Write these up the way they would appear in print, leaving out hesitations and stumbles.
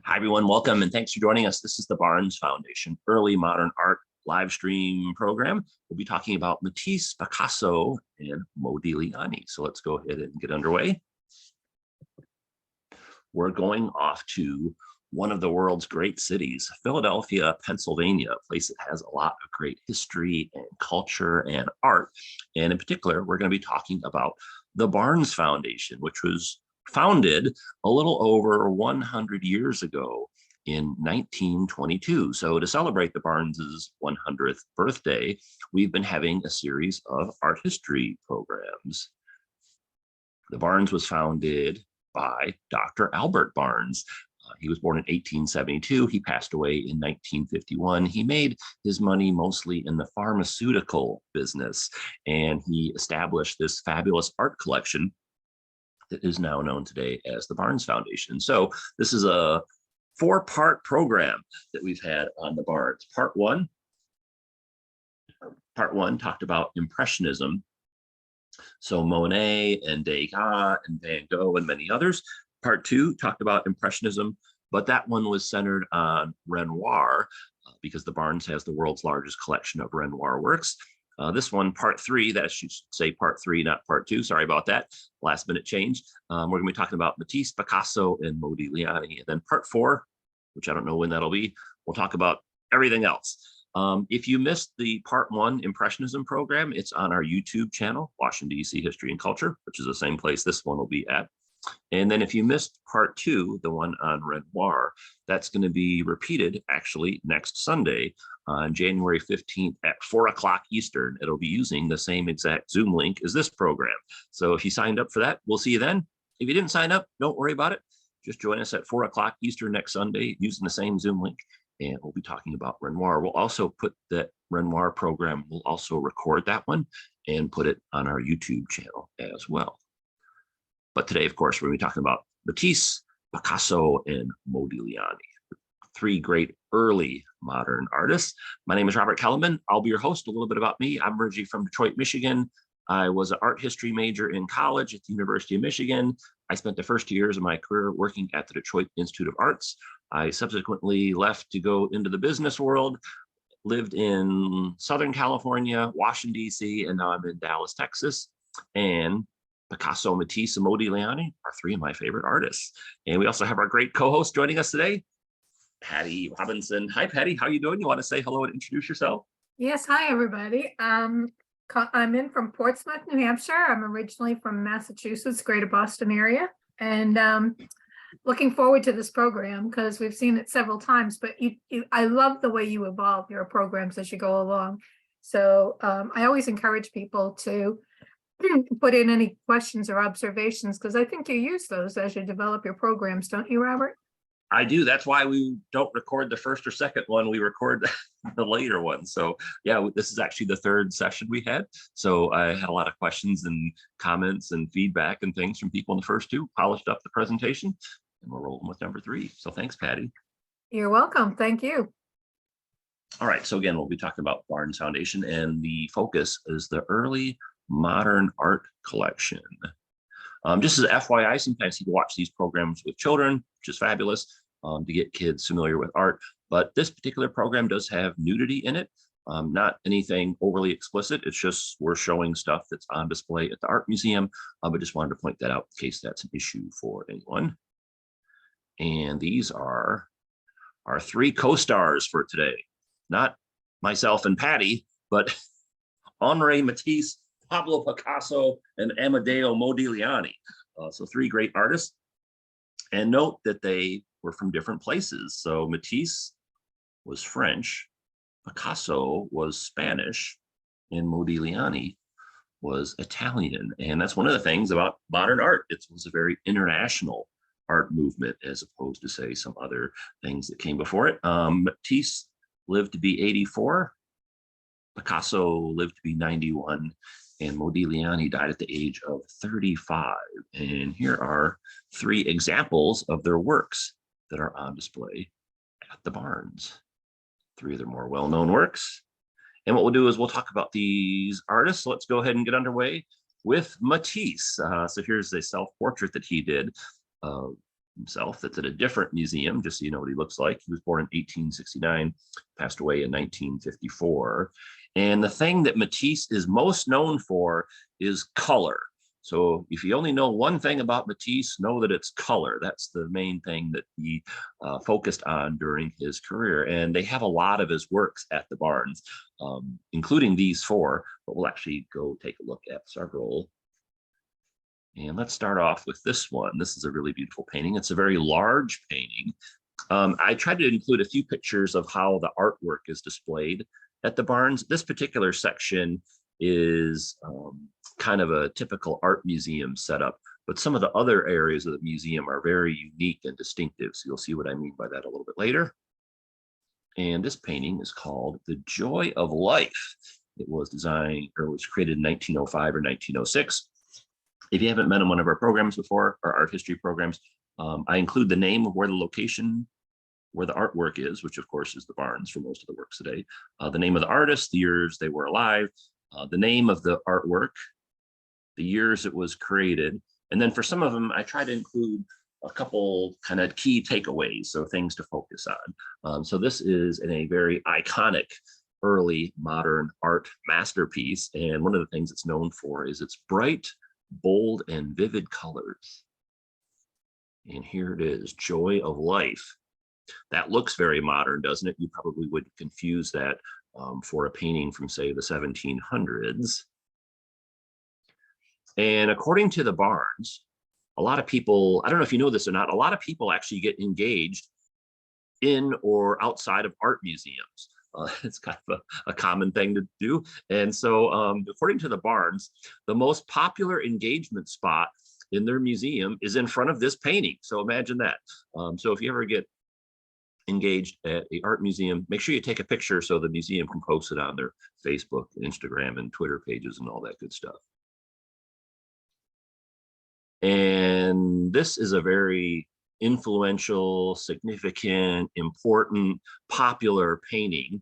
Hi, everyone. Welcome and thanks for joining us. This is the Barnes Foundation Early Modern Art live stream program. We'll be talking about Matisse, Picasso, and Modigliani. So let's go ahead and get underway. We're going off to one of the world's great cities, Philadelphia, Pennsylvania, a place that has a lot of great history and culture and art. And in particular, we're going to be talking about the Barnes Foundation, which was founded a little over 100 years ago in 1922. So to celebrate the Barnes's 100th birthday, we've been having a series of art history programs. The Barnes was founded by Dr. Albert Barnes. He was born in 1872. He passed away in 1951. He made his money mostly in the pharmaceutical business, and he established this fabulous art collection that is now known today as the Barnes Foundation. So this is a 4-part program that we've had on the Barnes. Part one talked about Impressionism. So Monet and Degas and Van Gogh and many others. Part 2 talked about Impressionism, but that one was centered on Renoir because the Barnes has the world's largest collection of Renoir works. This one, part 3, that should say part 3, not part 2. Sorry about that. Last minute change. We're going to be talking about Matisse, Picasso, and Modigliani. And then part 4, which I don't know when that'll be, we'll talk about everything else. If you missed the part 1 Impressionism program, it's on our YouTube channel, Washington, D.C. History and Culture, which is the same place this one will be at. And then if you missed part 2, the one on Renoir, that's going to be repeated actually next Sunday on January 15th at 4 o'clock Eastern. It'll be using the same exact Zoom link as this program. So if you signed up for that, we'll see you then. If you didn't sign up, don't worry about it. Just join us at 4 o'clock Eastern next Sunday using the same Zoom link. And we'll be talking about Renoir. We'll also put that Renoir program, we'll also record that one and put it on our YouTube channel as well. But today, of course, we're going to be talking about Matisse, Picasso, and Modigliani, 3 great early modern artists. My name is Robert Kelleman. I'll be your host. A little bit about me. I'm originally from Detroit, Michigan. I was an art history major in college at the University of Michigan. I spent the first 2 years of my career working at the Detroit Institute of Arts. I subsequently left to go into the business world, lived in Southern California, Washington, D.C., and now I'm in Dallas, Texas. And Picasso, Matisse, and Modigliani are 3 of my favorite artists. And we also have our great co-host joining us today, Patty Robinson. Hi, Patty. How are you doing? You want to say hello and introduce yourself? Yes. Hi, everybody. I'm in from Portsmouth, New Hampshire. I'm originally from Massachusetts, greater Boston area. And looking forward to this program because we've seen it several times, but I love the way you evolve your programs as you go along. So I always encourage people to put in any questions or observations because I think you use those as you develop your programs, don't you, Robert? I do. That's why we don't record the first or second one. We record the later one. So yeah, this is actually the 3rd session we had. So I had a lot of questions and comments and feedback and things from people in the first 2, polished up the presentation, and we're rolling with number 3. So thanks, Patty. You're welcome. Thank you. All right. So again, we'll be talking about Barnes Foundation, and the focus is the early modern art collection. Just as FYI, sometimes people watch these programs with children, which is fabulous to get kids familiar with art. But this particular program does have nudity in it, not anything overly explicit. It's just we're showing stuff that's on display at the art museum. But just wanted to point that out in case that's an issue for anyone. And these are our 3 co-stars for today. Not myself and Patty, but Henri Matisse, Pablo Picasso, and Amedeo Modigliani. So 3 great artists. And note that they were from different places. So Matisse was French, Picasso was Spanish, and Modigliani was Italian. And that's one of the things about modern art. It was a very international art movement as opposed to, say, some other things that came before it. Matisse lived to be 84. Picasso lived to be 91. And Modigliani died at the age of 35. And here are 3 examples of their works that are on display at the Barnes. 3 of their more well-known works. And what we'll do is we'll talk about these artists. So let's go ahead and get underway with Matisse. So here's a self-portrait that he did. himself. That's at a different museum, just so you know what he looks like. He was born in 1869, passed away in 1954. And the thing that Matisse is most known for is color. So if you only know one thing about Matisse, know that it's color. That's the main thing that he focused on during his career. And they have a lot of his works at the Barnes, including these four, but we'll actually go take a look at several. And let's start off with this one. This is a really beautiful painting. It's a very large painting. I tried to include a few pictures of how the artwork is displayed at the Barnes. This particular section is kind of a typical art museum setup, but some of the other areas of the museum are very unique and distinctive. So you'll see what I mean by that a little bit later. And this painting is called The Joy of Life. It was designed, or was created in 1905 or 1906. If you haven't been in one of our programs before, our art history programs, I include the name of where the location, where the artwork is, which of course is the Barnes for most of the works today, the name of the artist, the years they were alive, the name of the artwork, the years it was created. And then for some of them, I try to include a couple kind of key takeaways, so things to focus on. So this is in a very iconic early modern art masterpiece. And one of the things it's known for is its bright, bold, and vivid colors. And here it is, Joy of Life. That looks very modern, doesn't it? You probably would confuse that for a painting from, say, the 1700s. And according to the Barnes, a lot of people, I don't know if you know this or not, a lot of people actually get engaged in or outside of art museums. It's kind of a common thing to do. And so according to the Barnes, the most popular engagement spot in their museum is in front of this painting. So imagine that. So if you ever get engaged at an art museum, make sure you take a picture so the museum can post it on their Facebook, Instagram, and Twitter pages and all that good stuff. And this is a very influential, significant, important, popular painting.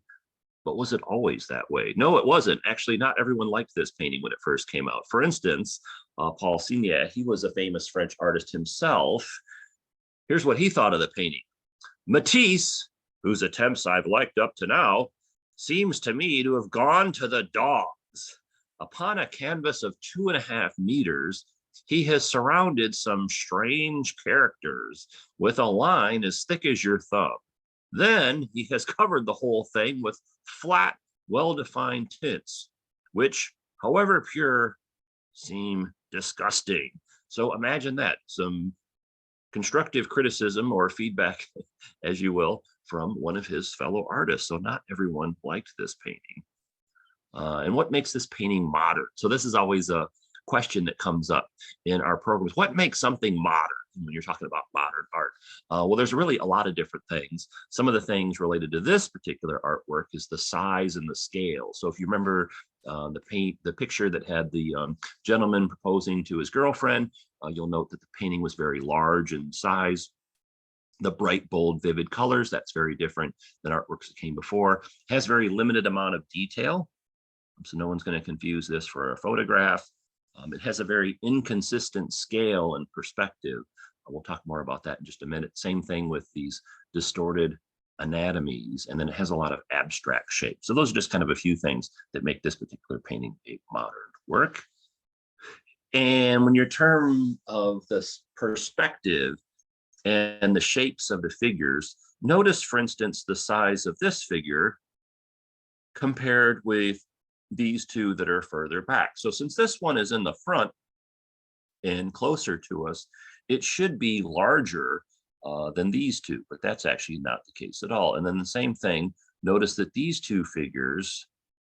But was it always that way? No, it wasn't. Actually, not everyone liked this painting when it first came out. For instance, Paul Signet, he was a famous French artist himself. Here's what he thought of the painting. Matisse, whose attempts I've liked up to now, seems to me to have gone to the dogs. Upon a canvas of 2.5 meters, he has surrounded some strange characters with a line as thick as your thumb. Then he has covered the whole thing with flat, well-defined tints, which, however pure, seem disgusting. So imagine that, some constructive criticism or feedback, as you will, from one of his fellow artists. So not everyone liked this painting. And what makes this painting modern? So this is always a question that comes up in our programs. What makes something modern when you're talking about modern art? Well, there's really a lot of different things. Some of the things related to this particular artwork is the size and the scale. So if you remember the picture that had the gentleman proposing to his girlfriend, you'll note that the painting was very large in size. The bright, bold, vivid colors, that's very different than artworks that came before. It has very limited amount of detail, so no one's going to confuse this for a photograph. It has a very inconsistent scale and perspective. We'll talk more about that in just a minute. Same thing with these distorted anatomies, and then it has a lot of abstract shapes. So those are just kind of a few things that make this particular painting a modern work. And when you're in terms of this perspective and the shapes of the figures, notice, for instance, the size of this figure compared with these two that are further back. So since this one is in the front and closer to us, it should be larger than these two, but that's actually not the case at all. And then the same thing, notice that these two figures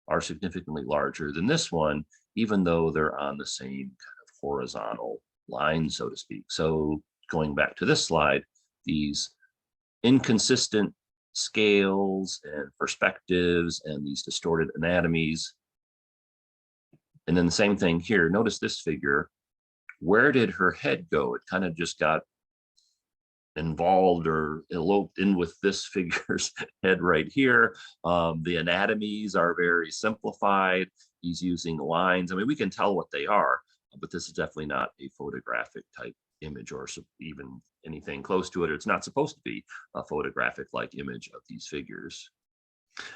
are significantly larger than this one, even though they're on the same kind of horizontal line, so to speak. So going back to this slide, these inconsistent scales and perspectives and these distorted anatomies. And then the same thing here. Notice this figure. Where did her head go? It kind of just got involved or eloped in with this figure's head right here. The anatomies are very simplified. He's using lines. I mean, we can tell what they are, but this is definitely not a photographic type image or even anything close to it. It's not supposed to be a photographic like image of these figures.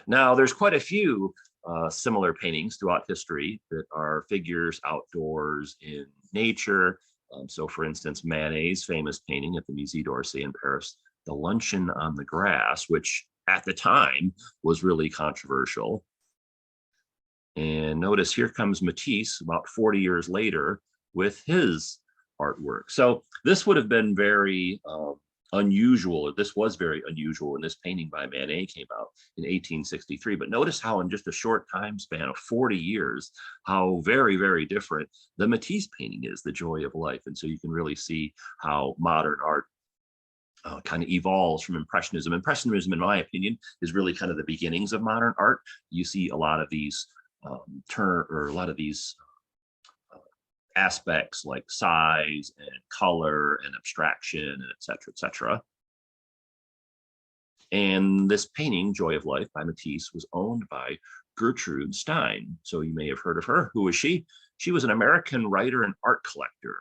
Now, there's quite a few similar paintings throughout history that are figures outdoors in nature. So for instance, Manet's famous painting at the Musée d'Orsay in Paris, The Luncheon on the Grass, which at the time was really controversial. And notice here comes Matisse about 40 years later with his artwork. So this would have been very unusual. This was very unusual when this painting by Manet came out in 1863. But notice how in just a short time span of 40 years, how very, very different the Matisse painting is, The Joy of Life. And so you can really see how modern art kind of evolves from Impressionism. Impressionism, in my opinion, is really kind of the beginnings of modern art. You see a lot of these aspects like size and color and abstraction and et cetera, et cetera. And this painting, Joy of Life by Matisse, was owned by Gertrude Stein. So you may have heard of her. Who was she? She was an American writer and art collector.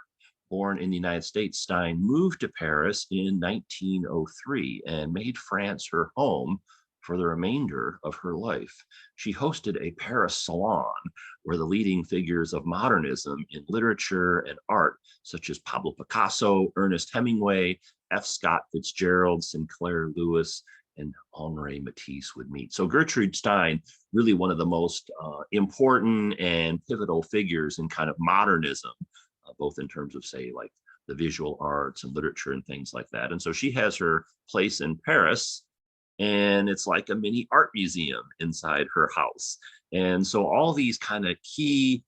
Born in the United States, Stein moved to Paris in 1903 and made France her home for the remainder of her life. She hosted a Paris salon where the leading figures of modernism in literature and art, such as Pablo Picasso, Ernest Hemingway, F. Scott Fitzgerald, Sinclair Lewis, and Henri Matisse would meet. So Gertrude Stein, really one of the most important and pivotal figures in kind of modernism, both in terms of, say, like the visual arts and literature and things like that. And so she has her place in Paris, and it's like a mini art museum inside her house. And so all these kind of key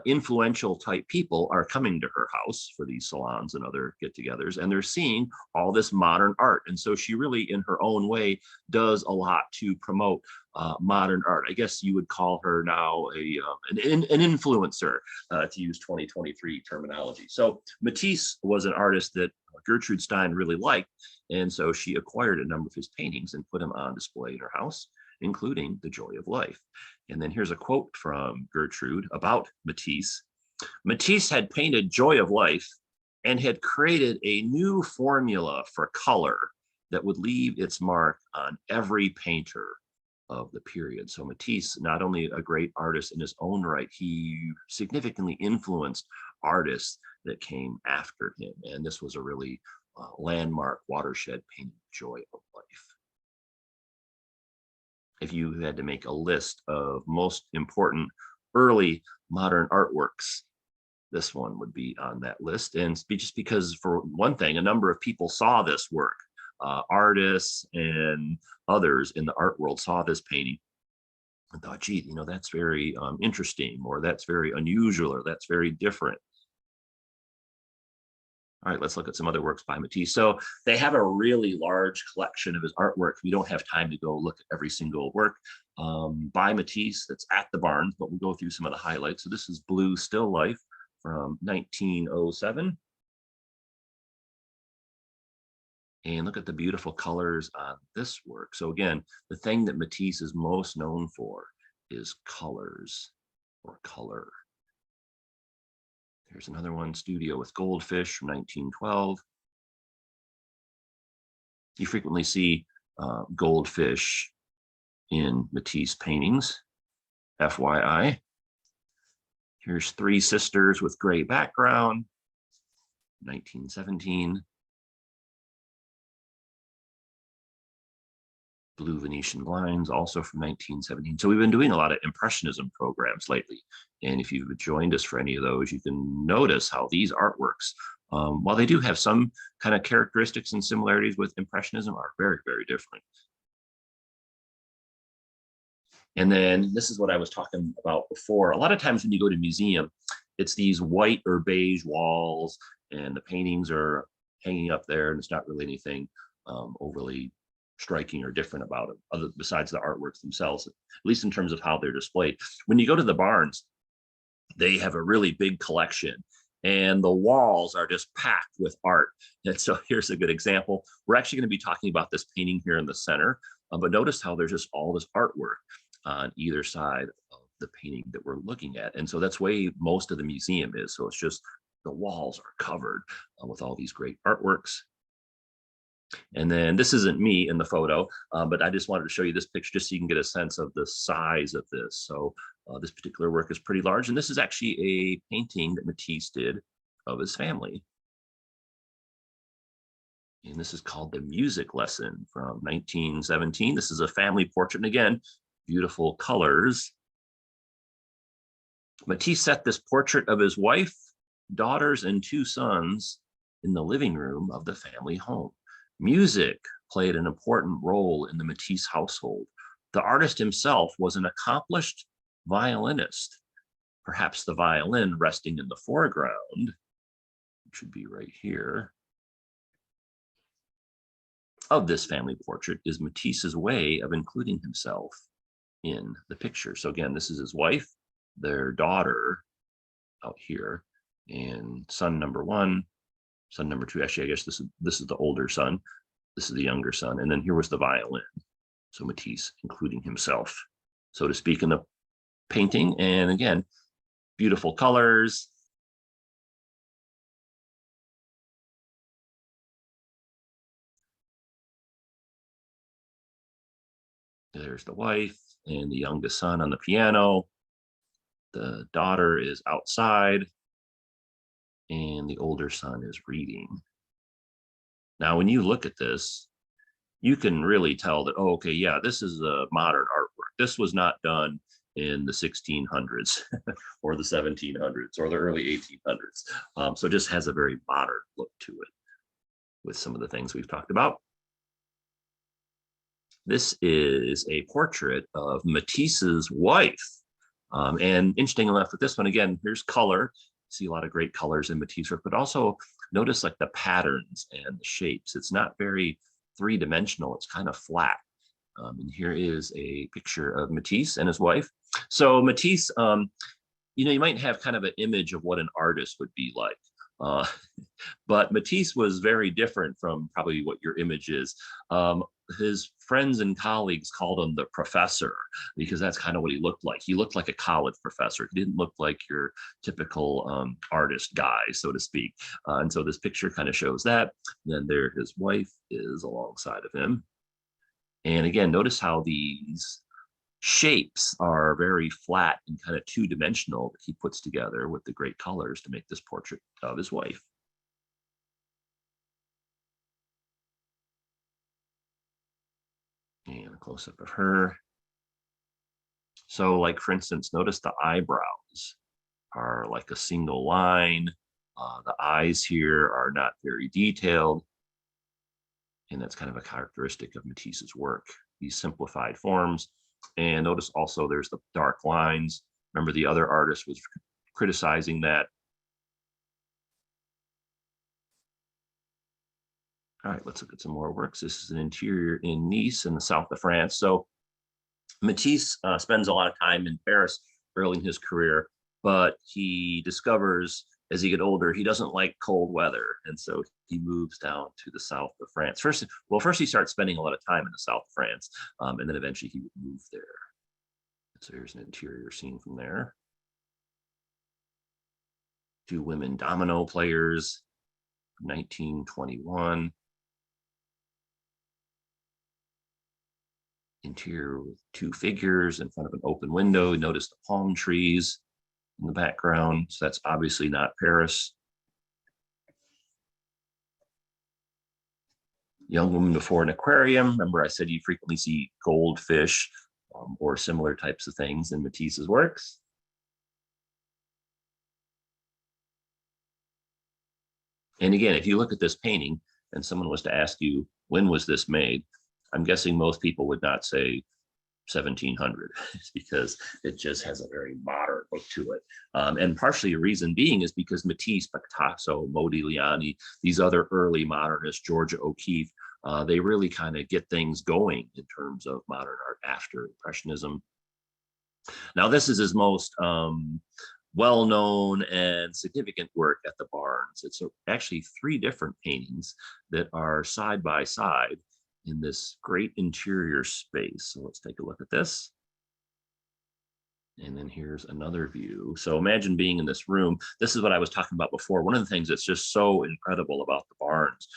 influential type people are coming to her house for these salons and other get-togethers, and they're seeing all this modern art. And so she really, in her own way, does a lot to promote modern art. I guess you would call her now an influencer, to use 2023 terminology. So Matisse was an artist that Gertrude Stein really liked, and so she acquired a number of his paintings and put them on display in her house, including The Joy of Life. And then here's a quote from Gertrude about Matisse. Matisse had painted Joy of Life and had created a new formula for color that would leave its mark on every painter of the period. So Matisse, not only a great artist in his own right, he significantly influenced artists that came after him. And this was a really landmark watershed painting, Joy of Life. If you had to make a list of most important early modern artworks, this one would be on that list. And just because, for one thing, a number of people saw this work, artists and others in the art world saw this painting and thought, gee, you know, that's very interesting, or that's very unusual, or that's very different. All right, let's look at some other works by Matisse. So they have a really large collection of his artwork. We don't have time to go look at every single work by Matisse that's at the Barnes, but we'll go through some of the highlights. So this is Blue Still Life from 1907. And look at the beautiful colors on this work. So again, the thing that Matisse is most known for is colors, or color. Here's another one, Studio with Goldfish from 1912. You frequently see goldfish in Matisse paintings, FYI. Here's Three Sisters with Gray Background, 1917. Blue Venetian Blinds, also from 1917. So we've been doing a lot of Impressionism programs lately. And if you've joined us for any of those, you can notice how these artworks, while they do have some kind of characteristics and similarities with Impressionism, are very, very different. And then this is what I was talking about before. A lot of times when you go to a museum, it's these white or beige walls, and the paintings are hanging up there, and it's not really anything overly striking or different about it, other besides the artworks themselves, at least in terms of how they're displayed. When you go to the Barnes, they have a really big collection, and the walls are just packed with art. And so here's a good example. We're actually going to be talking about this painting here in the center, but notice how there's just all this artwork on either side of the painting that we're looking at. And so that's way most of the museum is. So it's just the walls are covered with all these great artworks. And then this isn't me in the photo, but I just wanted to show you this picture just so you can get a sense of the size of this. So this particular work is pretty large, and this is actually a painting that Matisse did of his family. And this is called The Music Lesson from 1917. This is a family portrait, and again, beautiful colors. Matisse set this portrait of his wife, daughters, and 2 sons in the living room of the family home. Music played an important role in the Matisse household. The artist himself was an accomplished violinist, perhaps the violin resting in the foreground, which should be right here, of this family portrait is Matisse's way of including himself in the picture. So again, this is his wife, their daughter out here, and son number 1, son number 2. Actually, I guess this is the older son. This is the younger son. And then here was the violin. So Matisse including himself, so to speak, in the painting. And again, beautiful colors. There's the wife and the youngest son on the piano. The daughter is outside, and the older son is reading. Now, when you look at this, you can really tell that, oh, okay, yeah, this is a modern artwork. This was not done in the 1600s or the 1700s or the early 1800s. So it just has a very modern look to it with some of the things we've talked about. This is a portrait of Matisse's wife. And interesting enough with this one, again, here's color. See a lot of great colors in Matisse work, but also notice like the patterns and the shapes. It's not very three-dimensional. It's kind of flat. And here is a picture of Matisse and his wife. So Matisse, you might have kind of an image of what an artist would be like. But Matisse was very different from probably what your image is. His friends and colleagues called him the professor because that's kind of what he looked like. He looked like a college professor. He didn't look like your typical artist guy, so to speak. And so this picture kind of shows that. And then there his wife is alongside of him. And again, notice how these shapes are very flat and kind of two-dimensional that he puts together with the great colors to make this portrait of his wife. And a close-up of her. So like, for instance, notice the eyebrows are like a single line. The eyes here are not very detailed. And that's kind of a characteristic of Matisse's work, these simplified forms. And notice also there's the dark lines. Remember, the other artist was criticizing that. All right, let's look at some more works. This is an interior in Nice in the south of France. So Matisse spends a lot of time in Paris early in his career, but he discovers as he gets older, he doesn't like cold weather. And so he moves down to the south of France. First he starts spending a lot of time in the south of France, and then eventually he would move there. So here's an interior scene from there. 2 women domino players, 1921. Interior with 2 figures in front of an open window. Notice the palm trees in the background. So that's obviously not Paris. Young woman before an aquarium. Remember, I said you frequently see goldfish or similar types of things in Matisse's works. And again, if you look at this painting and someone was to ask you, when was this made? I'm guessing most people would not say 1700 because it just has a very modern look to it. And partially a reason being is because Matisse, Picasso, Modigliani, these other early modernists, Georgia O'Keeffe, they really kind of get things going in terms of modern art after Impressionism. Now, this is his most well-known and significant work at the Barnes. It's actually 3 different paintings that are side by side in this great interior space. So let's take a look at this. And then here's another view. So imagine being in this room. This is what I was talking about before. One of the things that's just so incredible about the Barnes,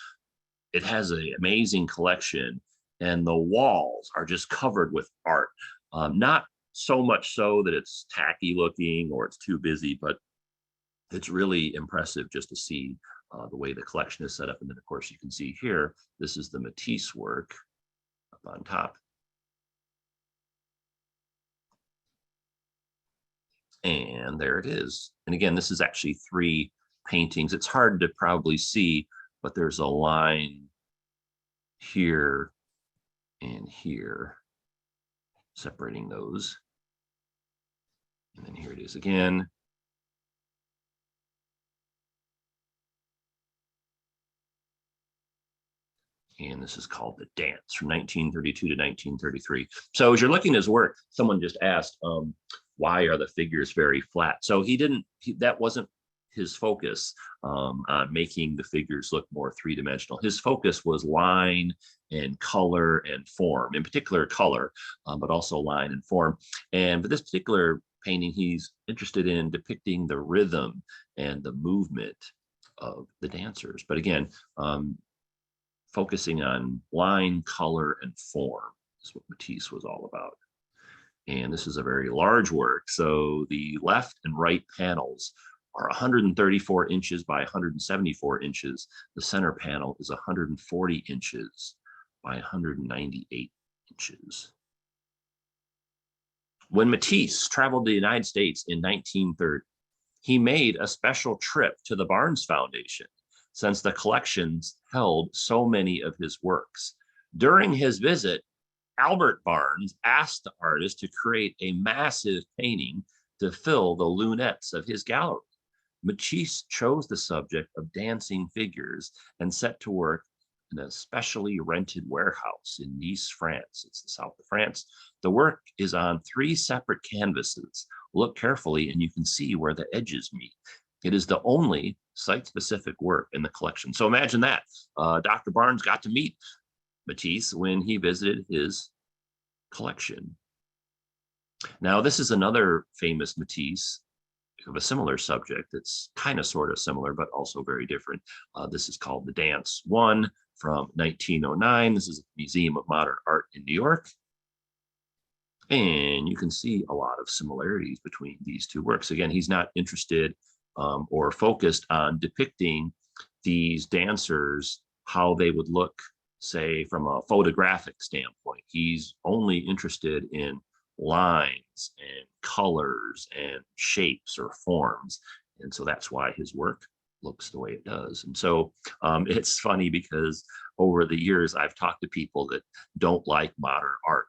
it has an amazing collection, and the walls are just covered with art. Not so much so that it's tacky looking or it's too busy, but it's really impressive just to see the way the collection is set up. And then, of course, you can see here, this is the Matisse work up on top. And there it is. And again, this is actually 3 paintings. It's hard to probably see, but there's a line here and here separating those. And then here it is again. And this is called The Dance from 1932 to 1933. So as you're looking at his work, someone just asked, why are the figures very flat? So that wasn't his focus on making the figures look more three-dimensional. His focus was line and color and form, in particular color, but also line and form. And for this particular painting, he's interested in depicting the rhythm and the movement of the dancers. But again, focusing on line, color, and form is what Matisse was all about. And this is a very large work. So the left and right panels are 134 inches by 174 inches. The center panel is 140 inches by 198 inches. When Matisse traveled to the United States in 1930, he made a special trip to the Barnes Foundation, since the collections held so many of his works. During his visit, Albert Barnes asked the artist to create a massive painting to fill the lunettes of his gallery. Matisse chose the subject of dancing figures and set to work in a specially rented warehouse in Nice, France. It's the south of France. The work is on 3 separate canvases. Look carefully and you can see where the edges meet. It is the only site-specific work in the collection. So imagine that. Dr. Barnes got to meet Matisse when he visited his collection. Now, this is another famous Matisse of a similar subject. It's kind of sort of similar, but also very different. This is called The Dance 1 from 1909. This is at the Museum of Modern Art in New York. And you can see a lot of similarities between these 2 works. Again, he's not interested or focused on depicting these dancers, how they would look, say, from a photographic standpoint. He's only interested in lines and colors and shapes or forms. And so that's why his work looks the way it does. And so it's funny because over the years, I've talked to people that don't like modern art,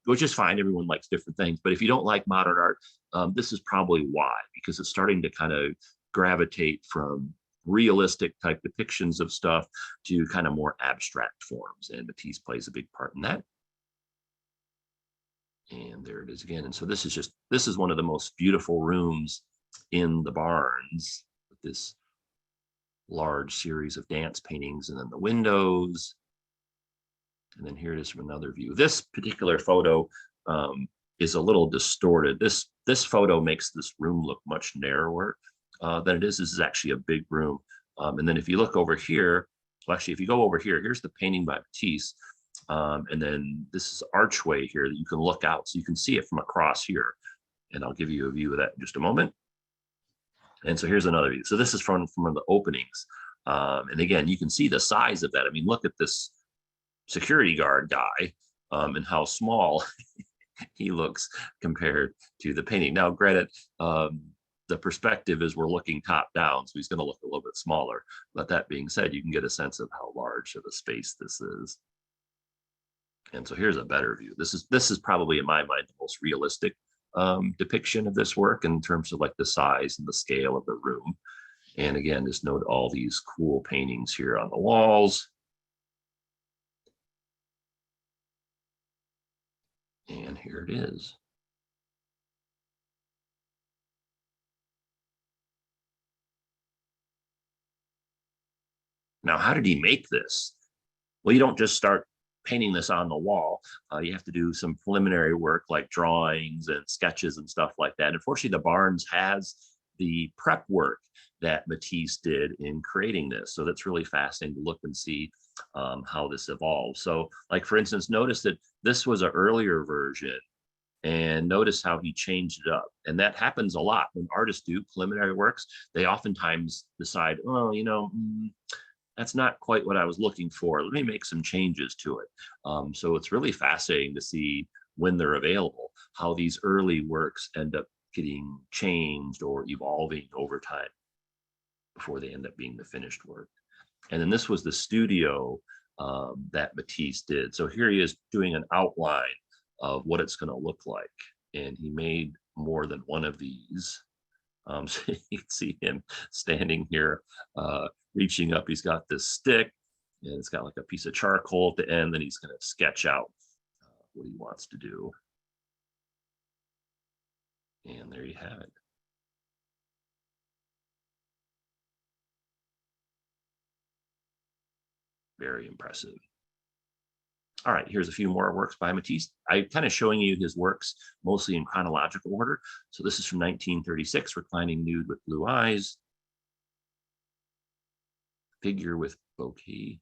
which is fine. Everyone likes different things. But if you don't like modern art, this is probably why, because it's starting to kind of gravitate from realistic type depictions of stuff to kind of more abstract forms. And Matisse plays a big part in that. And there it is again. And so this is one of the most beautiful rooms in the Barnes, with this large series of dance paintings, and then the windows. And then here it is from another view. This particular photo is a little distorted. This photo makes this room look much narrower than it is. This is actually a big room. And then if you look over here, well, actually, if you go over here, here's the painting by Matisse. And then this is archway here that you can look out, so you can see it from across here. And I'll give you a view of that in just a moment. And so here's another view. So this is from the openings. And again, you can see the size of that. I mean, look at this security guard guy and how small he looks compared to the painting. Now, granted, the perspective is we're looking top down, so he's going to look a little bit smaller. But that being said, you can get a sense of how large of a space this is. And so here's a better view. This is probably, in my mind, the most realistic depiction of this work in terms of like the size and the scale of the room. And again, just note all these cool paintings here on the walls. And here it is. Now, how did he make this? Well, you don't just start painting this on the wall, you have to do some preliminary work like drawings and sketches and stuff like that. Unfortunately, the Barnes has the prep work that Matisse did in creating this. So that's really fascinating to look and see how this evolved. So like, for instance, notice that this was an earlier version, and notice how he changed it up. And that happens a lot when artists do preliminary works. They oftentimes decide, oh, you know, that's not quite what I was looking for. Let me make some changes to it. So it's really fascinating to see when they're available, how these early works end up getting changed or evolving over time before they end up being the finished work. And then this was the studio that Matisse did. So here he is doing an outline of what it's going to look like. And he made more than one of these. So you can see him standing here, reaching up. He's got this stick, and it's got like a piece of charcoal at the end. Then he's going to sketch out what he wants to do. And there you have it. Very impressive. All right, here's a few more works by Matisse. I'm kind of showing you his works mostly in chronological order. So this is from 1936, Reclining Nude with Blue Eyes. Figure with Bouquet.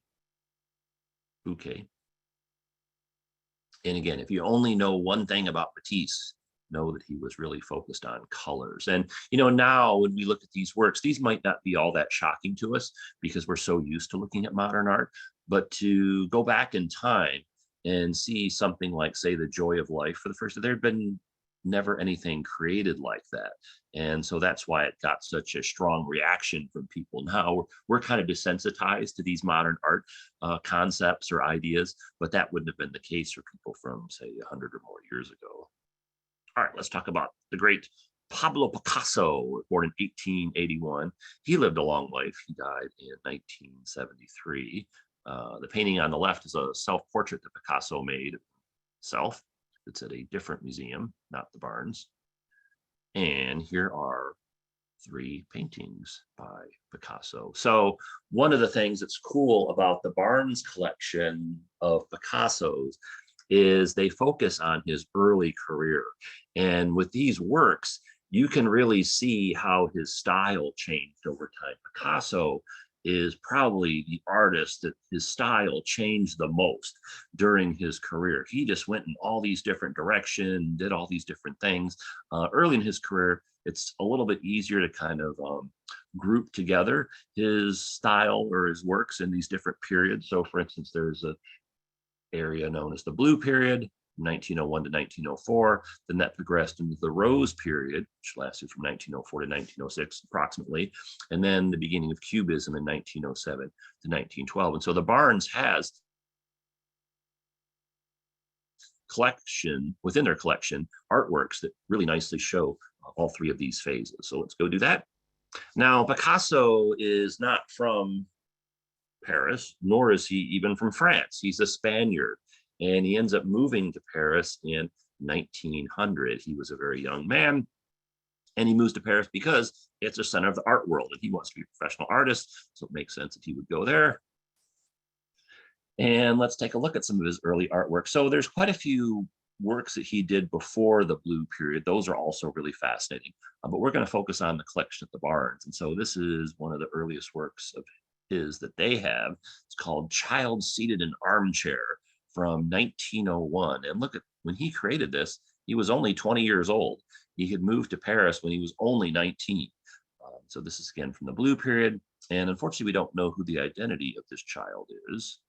And again, if you only know one thing about Matisse, know that he was really focused on colors. And, you know, now when we look at these works, these might not be all that shocking to us because we're so used to looking at modern art, but to go back in time and see something like, say, The Joy of Life for the first, there had been never anything created like that. And so that's why it got such a strong reaction from people. Now we're kind of desensitized to these modern art concepts or ideas, but that wouldn't have been the case for people from, say, 100 or more years ago. All right, let's talk about the great Pablo Picasso, born in 1881. He lived a long life. He died in 1973. The painting on the left is a self-portrait that Picasso made himself. It's at a different museum, not the Barnes. And here are 3 paintings by Picasso. So one of the things that's cool about the Barnes collection of Picassos is they focus on his early career. And with these works, you can really see how his style changed over time. Picasso is probably the artist that his style changed the most during his career. He just went in all these different directions, did all these different things. Early in his career, it's a little bit easier to kind of group together his style or his works in these different periods. So for instance, there's a area known as the Blue Period, 1901 to 1904. Then that progressed into the Rose Period, which lasted from 1904 to 1906 approximately, and then the beginning of Cubism in 1907 to 1912. And so the Barnes has collection within their collection artworks that really nicely show all 3 of these phases. So let's go do that. Now, Picasso is not from Paris, nor is he even from France. He's a Spaniard, and he ends up moving to Paris in 1900. He was a very young man, and he moves to Paris because it's the center of the art world, and he wants to be a professional artist, so it makes sense that he would go there. And let's take a look at some of his early artwork. So there's quite a few works that he did before the Blue Period. Those are also really fascinating, but we're going to focus on the collection at the Barnes. And so this is one of the earliest works of his that they have. It's called Child Seated in Armchair from 1901. And look at when he created this, he was only 20 years old. He had moved to Paris when he was only 19. So this is again from the Blue Period. And unfortunately, we don't know who the identity of this child is.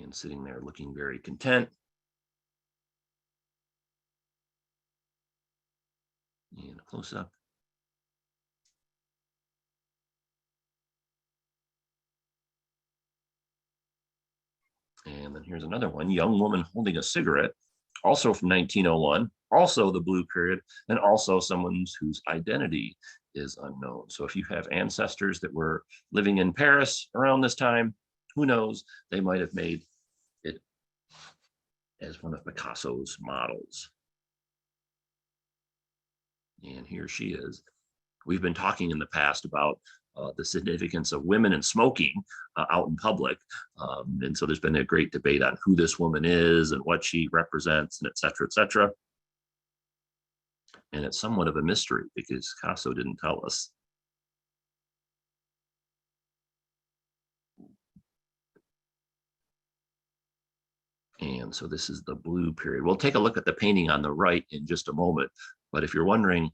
And sitting there looking very content. And a close up. And then here's another one, young woman holding a cigarette, also from 1901, also the Blue Period, and also someone whose identity is unknown. So if you have ancestors that were living in Paris around this time, who knows, they might have made it as one of Picasso's models. And here she is. We've been talking in the past about the significance of women and smoking out in public. And so there's been a great debate on who this woman is and what she represents, and et cetera, et cetera. And it's somewhat of a mystery because Picasso didn't tell us. And so this is the blue period. We'll take a look at the painting on the right in just a moment. But if you're wondering,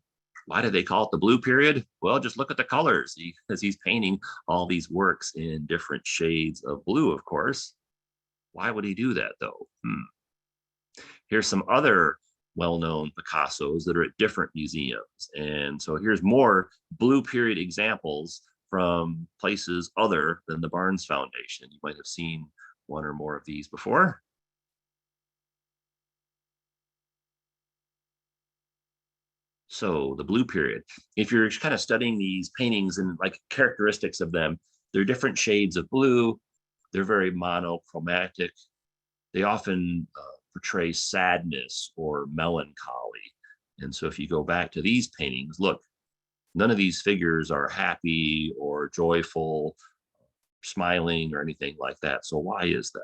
why do they call it the blue period? Well, just look at the colors, because he's painting all these works in different shades of blue, of course. Why would he do that, though? Here's some other well-known Picassos that are at different museums. And so here's more blue period examples from places other than the Barnes Foundation. You might have seen one or more of these before. So the blue period, if you're kind of studying these paintings and like characteristics of them, they're different shades of blue. They're very monochromatic. They often portray sadness or melancholy. And so if you go back to these paintings, look, none of these figures are happy or joyful, smiling or anything like that. So why is that?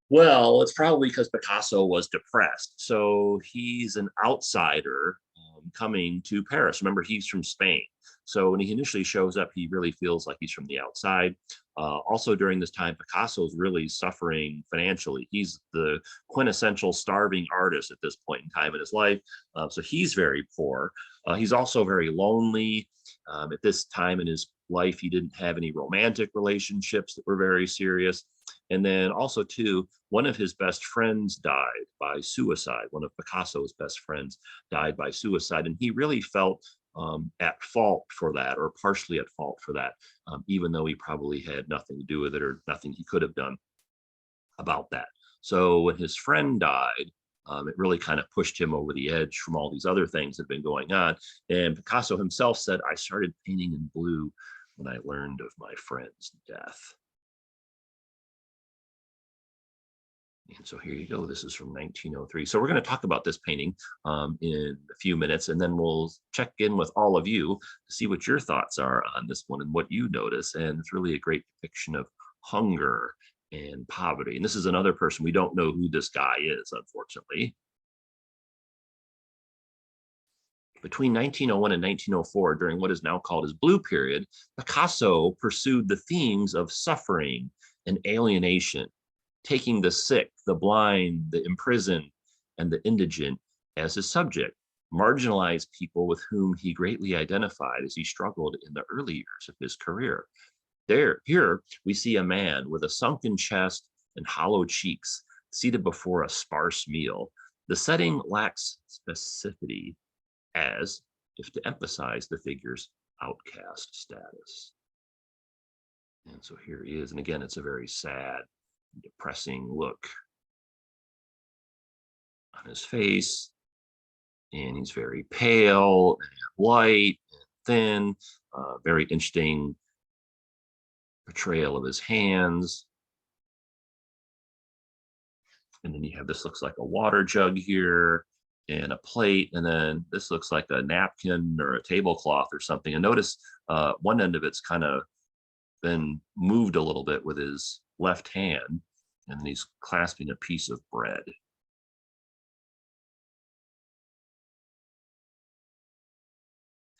Well, it's probably because Picasso was depressed. So he's an outsider coming to Paris. Remember, he's from Spain. So when he initially shows up, he really feels like he's from the outside. Also during this time, Picasso's really suffering financially. He's the quintessential starving artist at this point in time in his life. So he's very poor. He's also very lonely. At this time in his life, he didn't have any romantic relationships that were very serious. And then also too, one of his best friends died by suicide. One of Picasso's best friends died by suicide. And he really felt at fault for that, or partially at fault for that, even though he probably had nothing to do with it or nothing he could have done about that. So when his friend died, it really kind of pushed him over the edge from all these other things that had been going on. And Picasso himself said, "I started painting in blue when I learned of my friend's death." And so here you go. This is from 1903. So we're going to talk about this painting in a few minutes, and then we'll check in with all of you to see what your thoughts are on this one and what you notice. And it's really a great depiction of hunger and poverty. And this is another person. We don't know who this guy is, unfortunately. Between 1901 and 1904, during what is now called his blue period, Picasso pursued the themes of suffering and alienation, taking the sick, the blind, the imprisoned, and the indigent as his subject, marginalized people with whom he greatly identified as he struggled in the early years of his career. Here we see a man with a sunken chest and hollow cheeks, seated before a sparse meal. The setting lacks specificity, as if to emphasize the figure's outcast status. And so here he is. And again, it's a very sad, depressing look on his face, and he's very pale and white and thin. Very interesting portrayal of his hands. And then you have, this looks like a water jug here and a plate, and then this looks like a napkin or a tablecloth or something. And notice one end of it's kind of been moved a little bit with his left hand, and then he's clasping a piece of bread.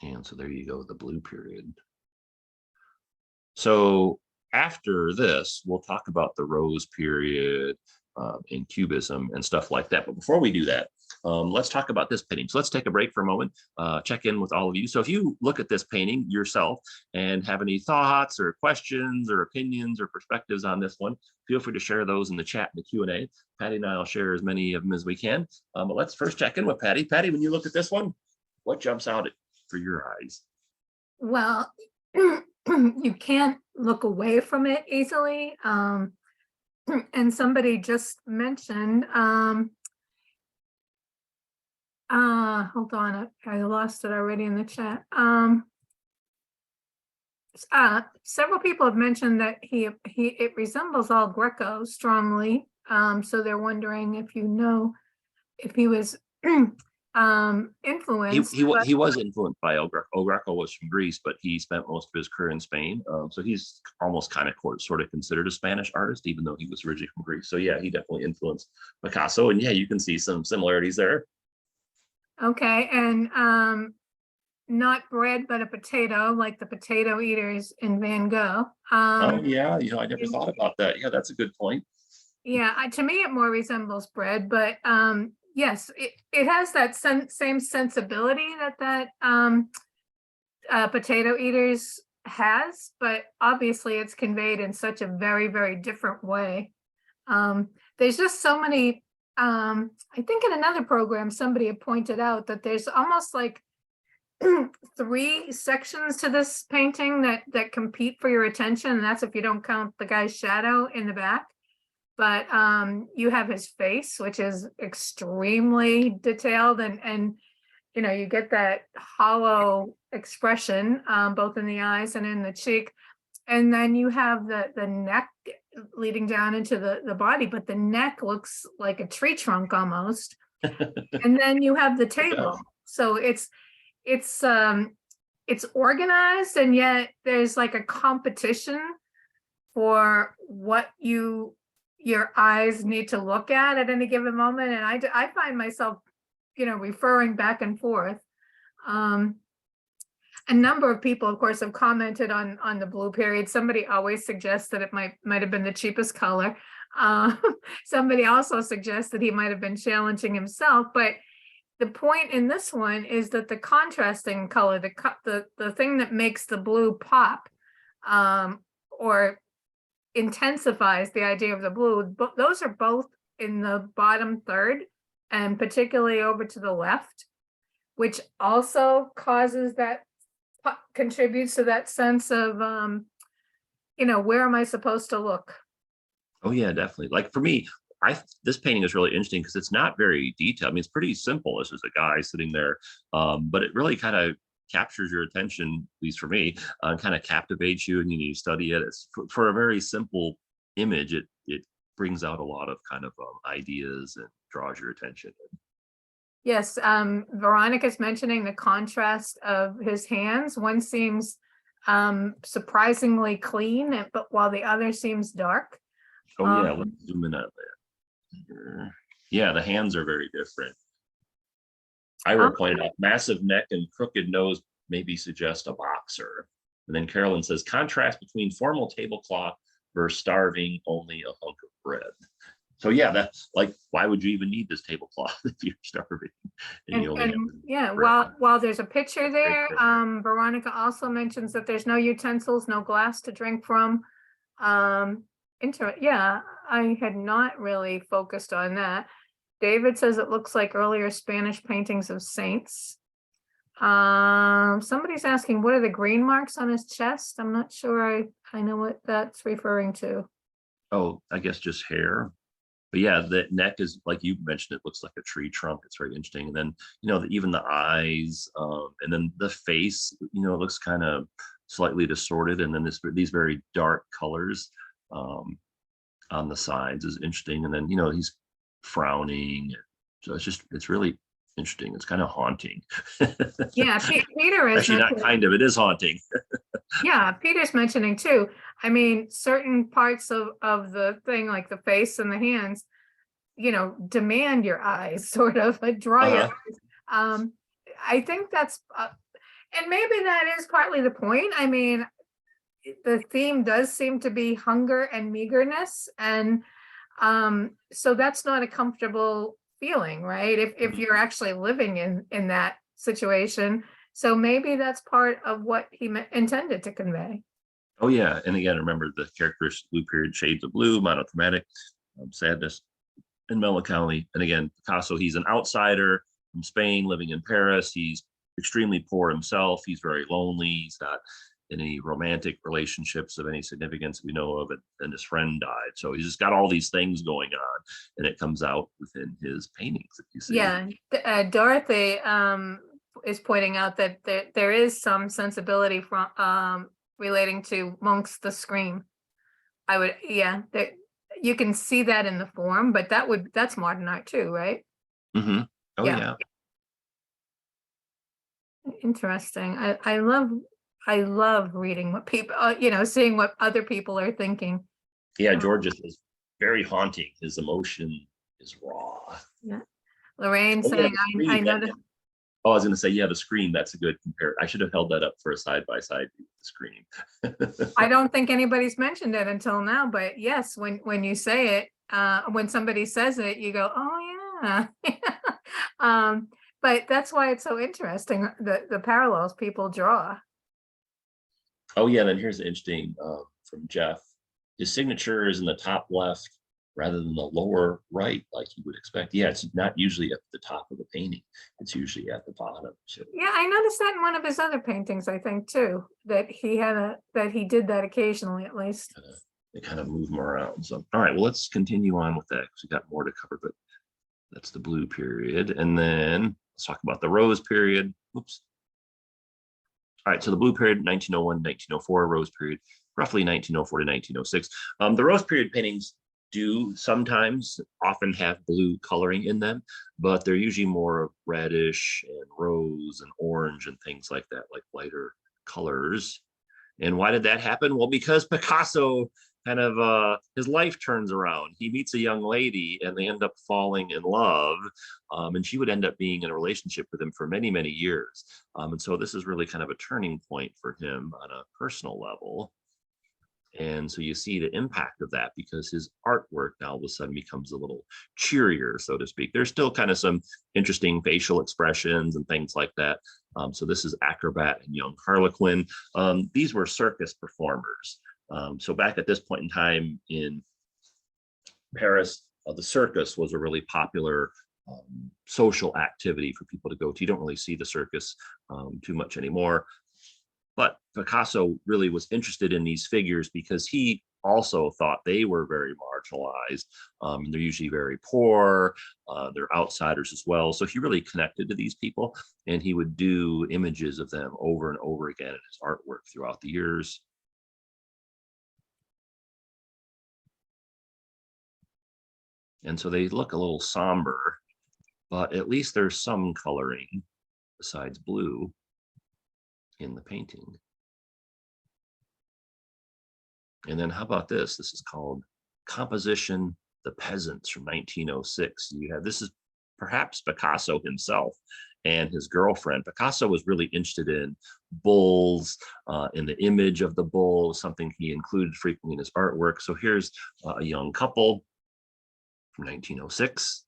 And so there you go, the blue period. So after this, we'll talk about the rose period and cubism and stuff like that. But before we do that, let's talk about this painting. So let's take a break for a moment, check in with all of you. So if you look at this painting yourself and have any thoughts or questions or opinions or perspectives on this one, feel free to share those in the chat in the Q&A. Patty and I will share as many of them as we can. But let's first check in with Patty. Patty, when you look at this one, what jumps out for your eyes? Well, you can't look away from it easily. And somebody just mentioned, hold on, I lost it already in the chat. Several people have mentioned that it resembles all Greco strongly. So they're wondering if you know if he was influence. He was influenced by El Greco. El Greco was from Greece, but he spent most of his career in Spain. So he's almost kind of sort of considered a Spanish artist, even though he was originally from Greece. So yeah, he definitely influenced Picasso, and yeah, you can see some similarities there. Okay, and not bread, but a potato, like the potato eaters in Van Gogh. Oh yeah, I never thought about that. Yeah, that's a good point. Yeah, to me, it more resembles bread, but yes, it has that same sensibility that potato eaters has, but obviously it's conveyed in such a very, very different way. There's just so many. I think in another program, somebody had pointed out that there's almost like three sections to this painting that compete for your attention, and that's if you don't count the guy's shadow in the back. But you have his face, which is extremely detailed, and you get that hollow expression both in the eyes and in the cheek. And then you have the neck leading down into the body, but the neck looks like a tree trunk almost. And then you have the table. So it's organized, and yet there's like a competition for what your eyes need to look at any given moment. And I find myself, referring back and forth. A number of people, of course, have commented on the blue period. Somebody always suggests that it might have been the cheapest color. Somebody also suggests that he might have been challenging himself. But the point in this one is that the contrasting color, the thing that makes the blue pop, or intensifies the idea of the blue, but those are both in the bottom third, and particularly over to the left, which also contributes to that sense of where am I supposed to look? Oh yeah, definitely. Like for me, this painting is really interesting because it's not very detailed. I mean, it's pretty simple. This is a guy sitting there, but it really kind of captures your attention, at least for me, kind of captivates you, and you study it. It's for a very simple image. It brings out a lot of kind of ideas and draws your attention. Yes, Veronica's mentioning the contrast of his hands. One seems surprisingly clean, but while the other seems dark. Oh yeah, let's zoom in on that. Yeah, the hands are very different. Ira pointed out massive neck and crooked nose maybe suggest a boxer. And then Carolyn says contrast between formal tablecloth versus starving only a hunk of bread. So yeah, that's like, why would you even need this tablecloth if you're starving? While there's a picture there, Veronica also mentions that there's no utensils, no glass to drink from. Yeah, I had not really focused on that. David says it looks like earlier Spanish paintings of saints. Somebody's asking, what are the green marks on his chest? I'm not sure I know what that's referring to. Oh, I guess just hair. But yeah, the neck is, like you mentioned, it looks like a tree trunk. It's very interesting. And then, even the eyes, and then the face, it looks kind of slightly distorted. And then these very dark colors on the sides is interesting. And then, he's frowning. So it's really interesting. It's kind of haunting. Yeah, Peter is actually not kind of, it is haunting. Yeah, Peter's mentioning too. I mean, certain parts of the thing, like the face and the hands, demand your eyes, sort of draw your eyes. I think that's, and maybe that is partly the point. I mean, the theme does seem to be hunger and meagerness, and so that's not a comfortable feeling, right? If you're actually living in that situation. So maybe that's part of what he intended to convey. Oh yeah, and again, remember the characteristic blue period shades of blue, monochromatic, sadness and melancholy. And again, Picasso, he's an outsider from Spain living in Paris. He's extremely poor himself. He's very lonely. He's not in any romantic relationships of any significance we know of, and his friend died. So he's just got all these things going on, and it comes out within his paintings, if you see. Yeah, Dorothy is pointing out that there is some sensibility from relating to Munch's The Scream. You can see that in the form, but that's modern art too, right? Mm-hmm. Oh yeah. Interesting. I love reading what people, seeing what other people are thinking. Yeah, Georges is very haunting. His emotion is raw. Yeah. Lorraine Oh, yeah, saying, the screen. I know that. Oh, I was going to say, yeah, the screen. That's a good compare. I should have held that up for a side-by-side view of the screen. I don't think anybody's mentioned it until now, but yes, when you say it, when somebody says it, you go, oh yeah. But that's why it's so interesting, the parallels people draw. Oh, yeah, then here's the interesting from Jeff. His signature is in the top left rather than the lower right, like you would expect. Yeah, it's not usually at the top of the painting. It's usually at the bottom. So, Yeah, I noticed that in one of his other paintings, I think too, that he did that occasionally at least. they kind of move them around. So, all right, well, let's continue on with that because we got more to cover, but that's the blue period. And then let's talk about the rose period. Oops. All right, so the blue period, 1901, 1904, rose period, roughly 1904 to 1906. The rose period paintings do sometimes often have blue coloring in them, but they're usually more reddish and rose and orange and things like that, like lighter colors. And why did that happen? Well, because Picasso kind of his life turns around. He meets a young lady and they end up falling in love. And she would end up being in a relationship with him for many, many years. And so this is really kind of a turning point for him on a personal level. And so you see the impact of that because his artwork now all of a sudden becomes a little cheerier, so to speak. There's still kind of some interesting facial expressions and things like that. So this is Acrobat and Young Harlequin. These were circus performers. So back at this point in time in Paris, the circus was a really popular social activity for people to go to. You don't really see the circus too much anymore. But Picasso really was interested in these figures because he also thought they were very marginalized. They're usually very poor. They're outsiders as well. So he really connected to these people and he would do images of them over and over again in his artwork throughout the years. And so they look a little somber, but at least there's some coloring besides blue in the painting. And then how about this? This is called Composition, The Peasants from 1906. You have, this is perhaps Picasso himself and his girlfriend. Picasso was really interested in bulls, in the image of the bull, something he included frequently in his artwork. So here's a young couple from 1906.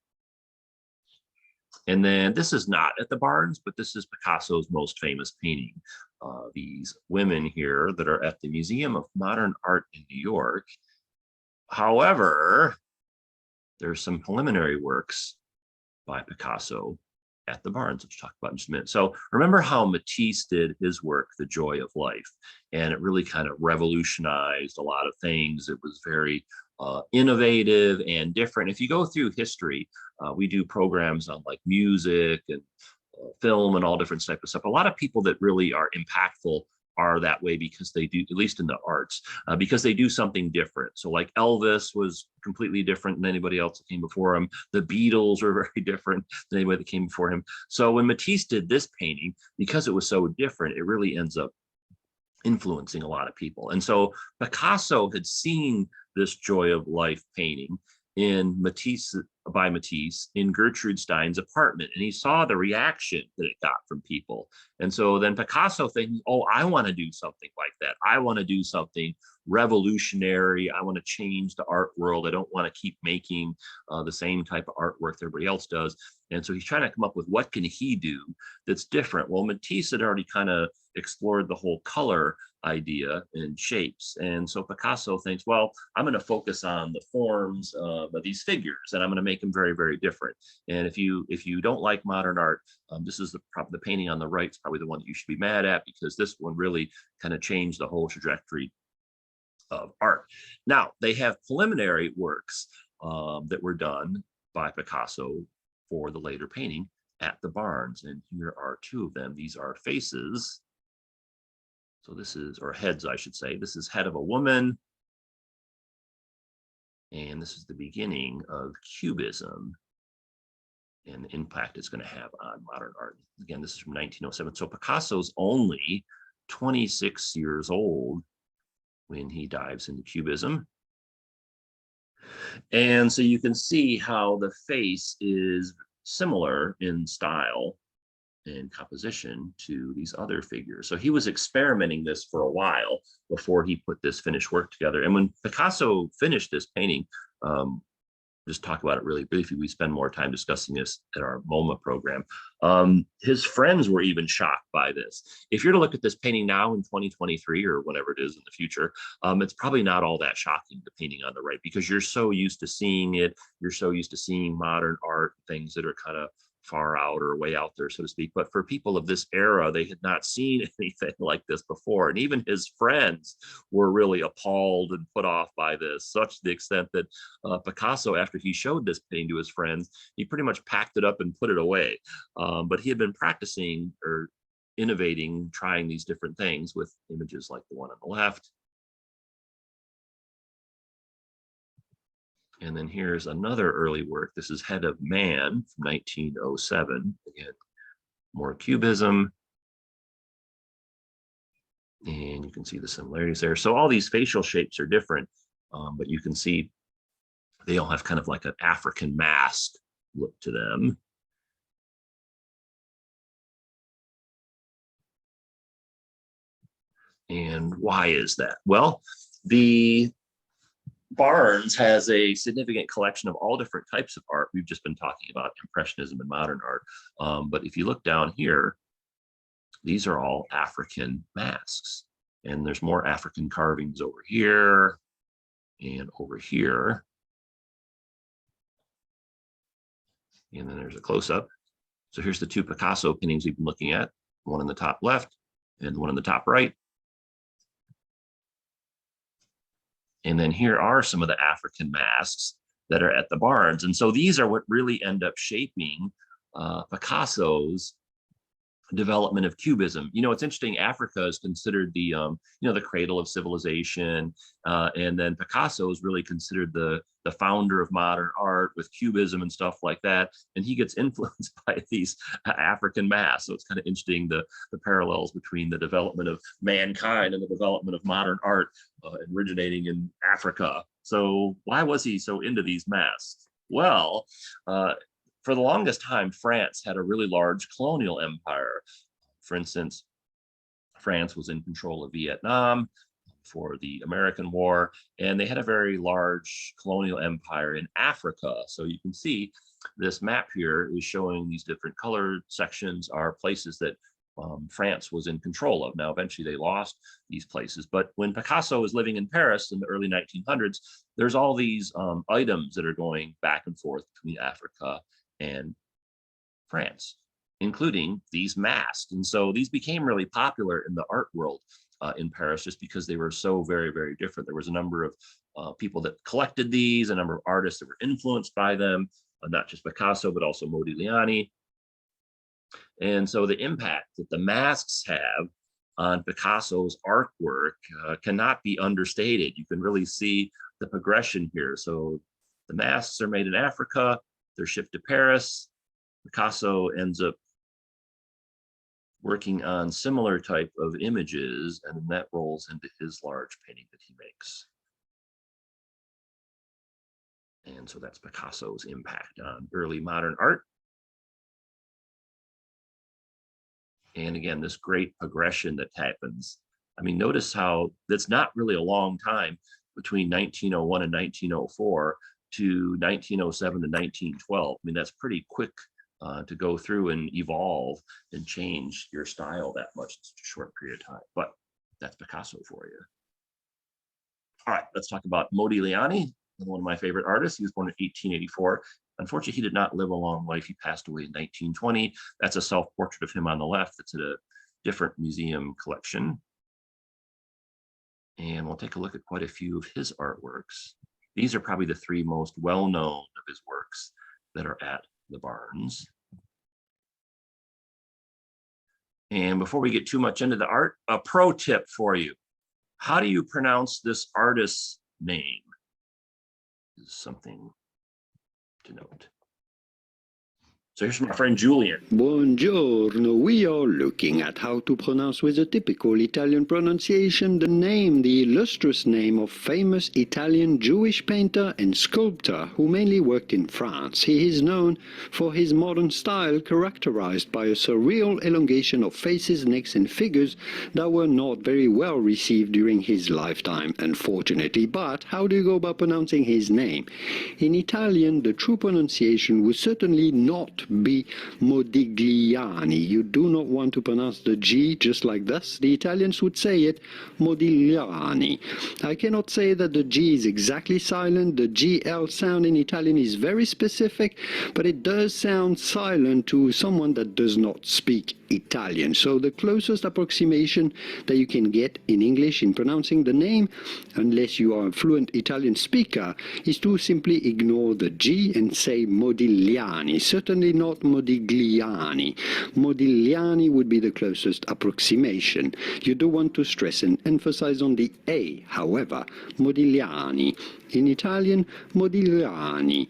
And then this is not at the Barnes, but this is Picasso's most famous painting. These women here that are at the Museum of Modern Art in New York. However, there's some preliminary works by Picasso at the Barnes, which we'll talk about in just a minute. So remember how Matisse did his work, The Joy of Life, and it really kind of revolutionized a lot of things. It was very innovative and different. If you go through history, we do programs on like music and film and all different types of stuff. A lot of people that really are impactful are that way because they do, at least in the arts, because they do something different. So like Elvis was completely different than anybody else that came before him. The Beatles were very different than anybody that came before him. So when Matisse did this painting, because it was so different, it really ends up influencing a lot of people. And so Picasso had seen this Joy of Life painting in Matisse, by Matisse, in Gertrude Stein's apartment, and he saw the reaction that it got from people. And so then Picasso thinking, oh, I want to do something like that. I want to do something revolutionary. I want to change the art world. I don't want to keep making the same type of artwork that everybody else does. And so he's trying to come up with what can he do that's different. Well, Matisse had already kind of explored the whole color idea and shapes. And so Picasso thinks, well, I'm going to focus on the forms of these figures and I'm going to make them very, very different. And if you don't like modern art, this is the painting on the right is probably the one that you should be mad at because this one really kind of changed the whole trajectory of art. Now, they have preliminary works that were done by Picasso for the later painting at the Barnes. And here are two of them. These are faces. So this is, or heads, I should say. This is head of a woman. And this is the beginning of Cubism. and the impact it's going to have on modern art. Again, this is from 1907. So Picasso's only 26 years old when he dives into Cubism. And so you can see how the face is similar in style and composition to these other figures. So he was experimenting this for a while before he put this finished work together. And when Picasso finished this painting, just talk about it really briefly, we spend more time discussing this at our MoMA program. His friends were even shocked by this. If you're to look at this painting now in 2023 or whatever it is in the future, it's probably not all that shocking, the painting on the right, because you're so used to seeing it. You're so used to seeing modern art, things that are kind of far out or way out there, so to speak. But for people of this era, they had not seen anything like this before. And even his friends were really appalled and put off by this, such to the extent that Picasso, after he showed this painting to his friends, he pretty much packed it up and put it away. But he had been practicing or innovating, trying these different things with images like the one on the left. And then here's another early work. This is Head of Man from 1907. Again, more Cubism. And you can see the similarities there. So all these facial shapes are different, but you can see they all have kind of like an African mask look to them. And why is that? Well, the Barnes has a significant collection of all different types of art. We've just been talking about Impressionism and modern art. But if you look down here, these are all African masks. And there's more African carvings over here and over here. And then there's a close-up. So here's the two Picasso paintings we've been looking at, one on the top left and one on the top right. And then here are some of the African masks that are at the Barnes. And so these are what really end up shaping Picasso's development of Cubism. You know, it's interesting, Africa is considered the, the cradle of civilization. And then Picasso is really considered the founder of modern art with Cubism and stuff like that. And he gets influenced by these African masks. So it's kind of interesting, the parallels between the development of mankind and the development of modern art originating in Africa. So why was he so into these masks? Well, for the longest time, France had a really large colonial empire. For instance, France was in control of Vietnam for the American War, and they had a very large colonial empire in Africa. So you can see this map here is showing these different colored sections are places that France was in control of. Now, eventually they lost these places, but when Picasso was living in Paris in the early 1900s, there's all these items that are going back and forth between Africa and France, including these masks. And so these became really popular in the art world in Paris just because they were so very, very different. There was a number of people that collected these, a number of artists that were influenced by them, not just Picasso, but also Modigliani. And so the impact that the masks have on Picasso's artwork cannot be understated. You can really see the progression here. So the masks are made in Africa, they're shipped to Paris. Picasso ends up working on similar type of images, and then that rolls into his large painting that he makes. And so that's Picasso's impact on early modern art. And again, this great progression that happens. I mean, notice how that's not really a long time between 1901 and 1904 to 1907 to 1912. I mean, that's pretty quick to go through and evolve and change your style that much in such a short period of time. But that's Picasso for you. All right, let's talk about Modigliani, one of my favorite artists. He was born in 1884. Unfortunately, he did not live a long life. He passed away in 1920. That's a self-portrait of him on the left. It's at a different museum collection. And we'll take a look at quite a few of his artworks. These are probably the three most well-known of his works that are at the Barnes. And before we get too much into the art, a pro tip for you. How do you pronounce this artist's name? This is something to note. So here's my friend Julian. Buongiorno. We are looking at how to pronounce with a typical Italian pronunciation the illustrious name of famous Italian Jewish painter and sculptor who mainly worked in France. He is known for his modern style characterized by a surreal elongation of faces, necks and figures that were not very well received during his lifetime, unfortunately. But how do you go about pronouncing his name? In Italian, the true pronunciation would certainly not be Modigliani. You do not want to pronounce the G just like this. The Italians would say it Modigliani. I cannot say that the G is exactly silent. The GL sound in Italian is very specific, but it does sound silent to someone that does not speak Italian. So the closest approximation that you can get in English in pronouncing the name, unless you are a fluent Italian speaker, is to simply ignore the G and say Modigliani, certainly not Modigliani. Modigliani would be the closest approximation. You do want to stress and emphasize on the A, however, Modigliani. In Italian, Modigliani.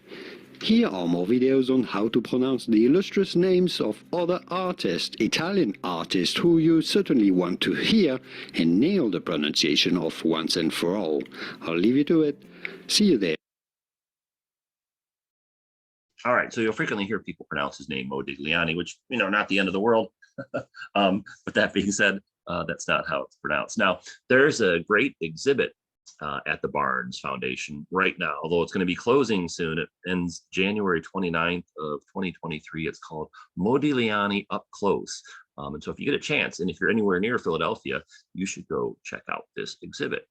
Here are more videos on how to pronounce the illustrious names of other artists, Italian artists, who you certainly want to hear and nail the pronunciation of once and for all. I'll leave you to it. See you there. All right, so you'll frequently hear people pronounce his name Modigliani, which, not the end of the world. But that being said, that's not how it's pronounced. Now, there's a great exhibit at the Barnes Foundation right now, although it's going to be closing soon. It ends January 29th of 2023. It's called Modigliani Up Close. And so if you get a chance, and if you're anywhere near Philadelphia, you should go check out this exhibit.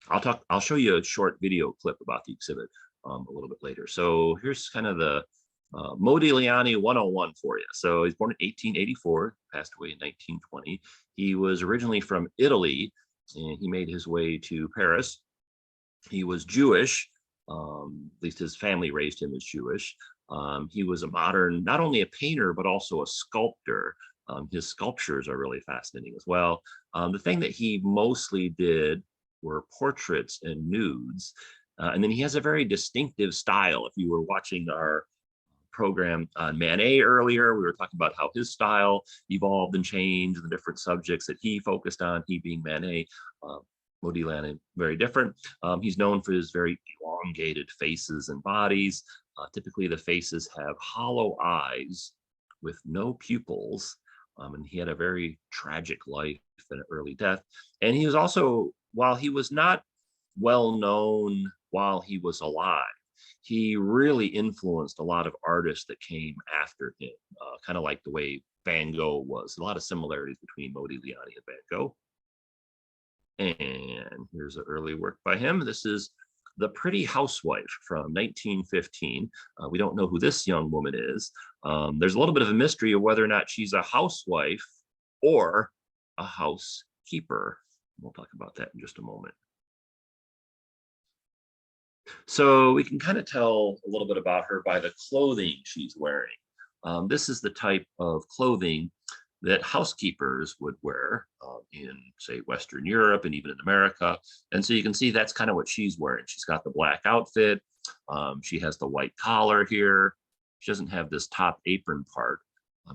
I'll show you a short video clip about the exhibit a little bit later. So here's kind of the Modigliani 101 for you. So he's born in 1884, passed away in 1920. He was originally from Italy, and he made his way to Paris. He was Jewish, at least his family raised him as Jewish. He was a modern, not only a painter, but also a sculptor. His sculptures are really fascinating as well. The thing that he mostly did were portraits and nudes. And then he has a very distinctive style. If you were watching our program on Manet earlier, we were talking about how his style evolved and changed, the different subjects that he focused on, he being Manet. Modigliani, very different. He's known for his very elongated faces and bodies. Typically the faces have hollow eyes with no pupils. And he had a very tragic life and an early death. And he was also, while he was not well known while he was alive, he really influenced a lot of artists that came after him, kind of like the way Van Gogh was. A lot of similarities between Modigliani and Van Gogh. And here's an early work by him. This is The Pretty Housewife from 1915. We don't know who this young woman is. There's a little bit of a mystery of whether or not she's a housewife or a housekeeper. We'll talk about that in just a moment. So we can kind of tell a little bit about her by the clothing she's wearing. This is the type of clothing that housekeepers would wear in, say, Western Europe and even in America. And so you can see that's kind of what she's wearing. She's got the black outfit. She has the white collar here. She doesn't have this top apron part,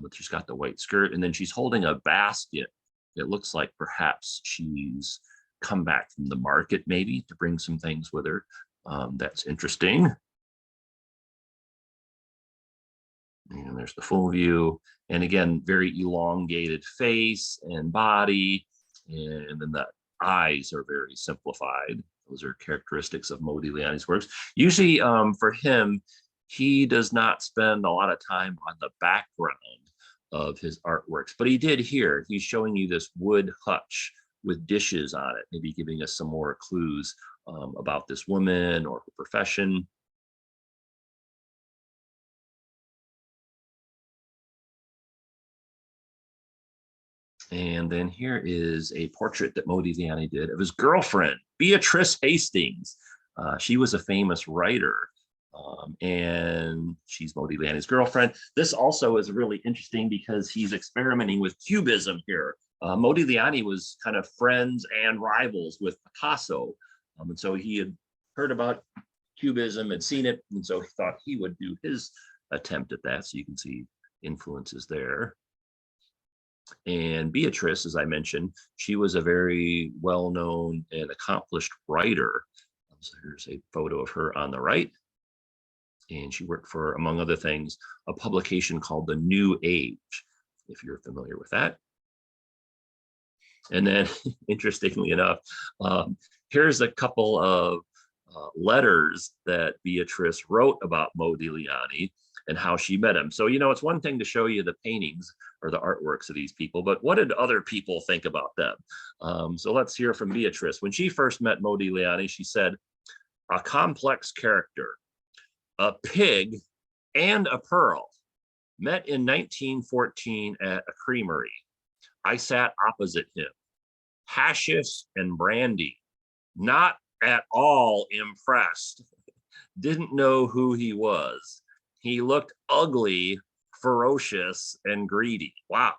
but she's got the white skirt. And then she's holding a basket. It looks like perhaps she's come back from the market maybe to bring some things with her. That's interesting. And there's the full view. And again, very elongated face and body. And then the eyes are very simplified. Those are characteristics of Modigliani's works. Usually for him, he does not spend a lot of time on the background of his artworks, but he did here. He's showing you this wood hutch with dishes on it, maybe giving us some more clues about this woman or her profession. And then here is a portrait that Modigliani did of his girlfriend, Beatrice Hastings. She was a famous writer, and she's Modigliani's girlfriend. This also is really interesting because he's experimenting with cubism here. Modigliani was kind of friends and rivals with Picasso. And so he had heard about cubism, had seen it, and so he thought he would do his attempt at that. So you can see influences there. And Beatrice, as I mentioned, she was a very well-known and accomplished writer. So here's a photo of her on the right. And she worked for, among other things, a publication called The New Age, if you're familiar with that. And then, interestingly enough, here's a couple of letters that Beatrice wrote about Modigliani and how she met him. So, you know, it's one thing to show you the paintings or the artworks of these people, but what did other people think about them? So let's hear from Beatrice. When she first met Modigliani, she said, "A complex character, a pig and a pearl, met in 1914 at a creamery. I sat opposite him. Hashish and brandy, not at all impressed. Didn't know who he was. He looked ugly, ferocious, and greedy." Wow.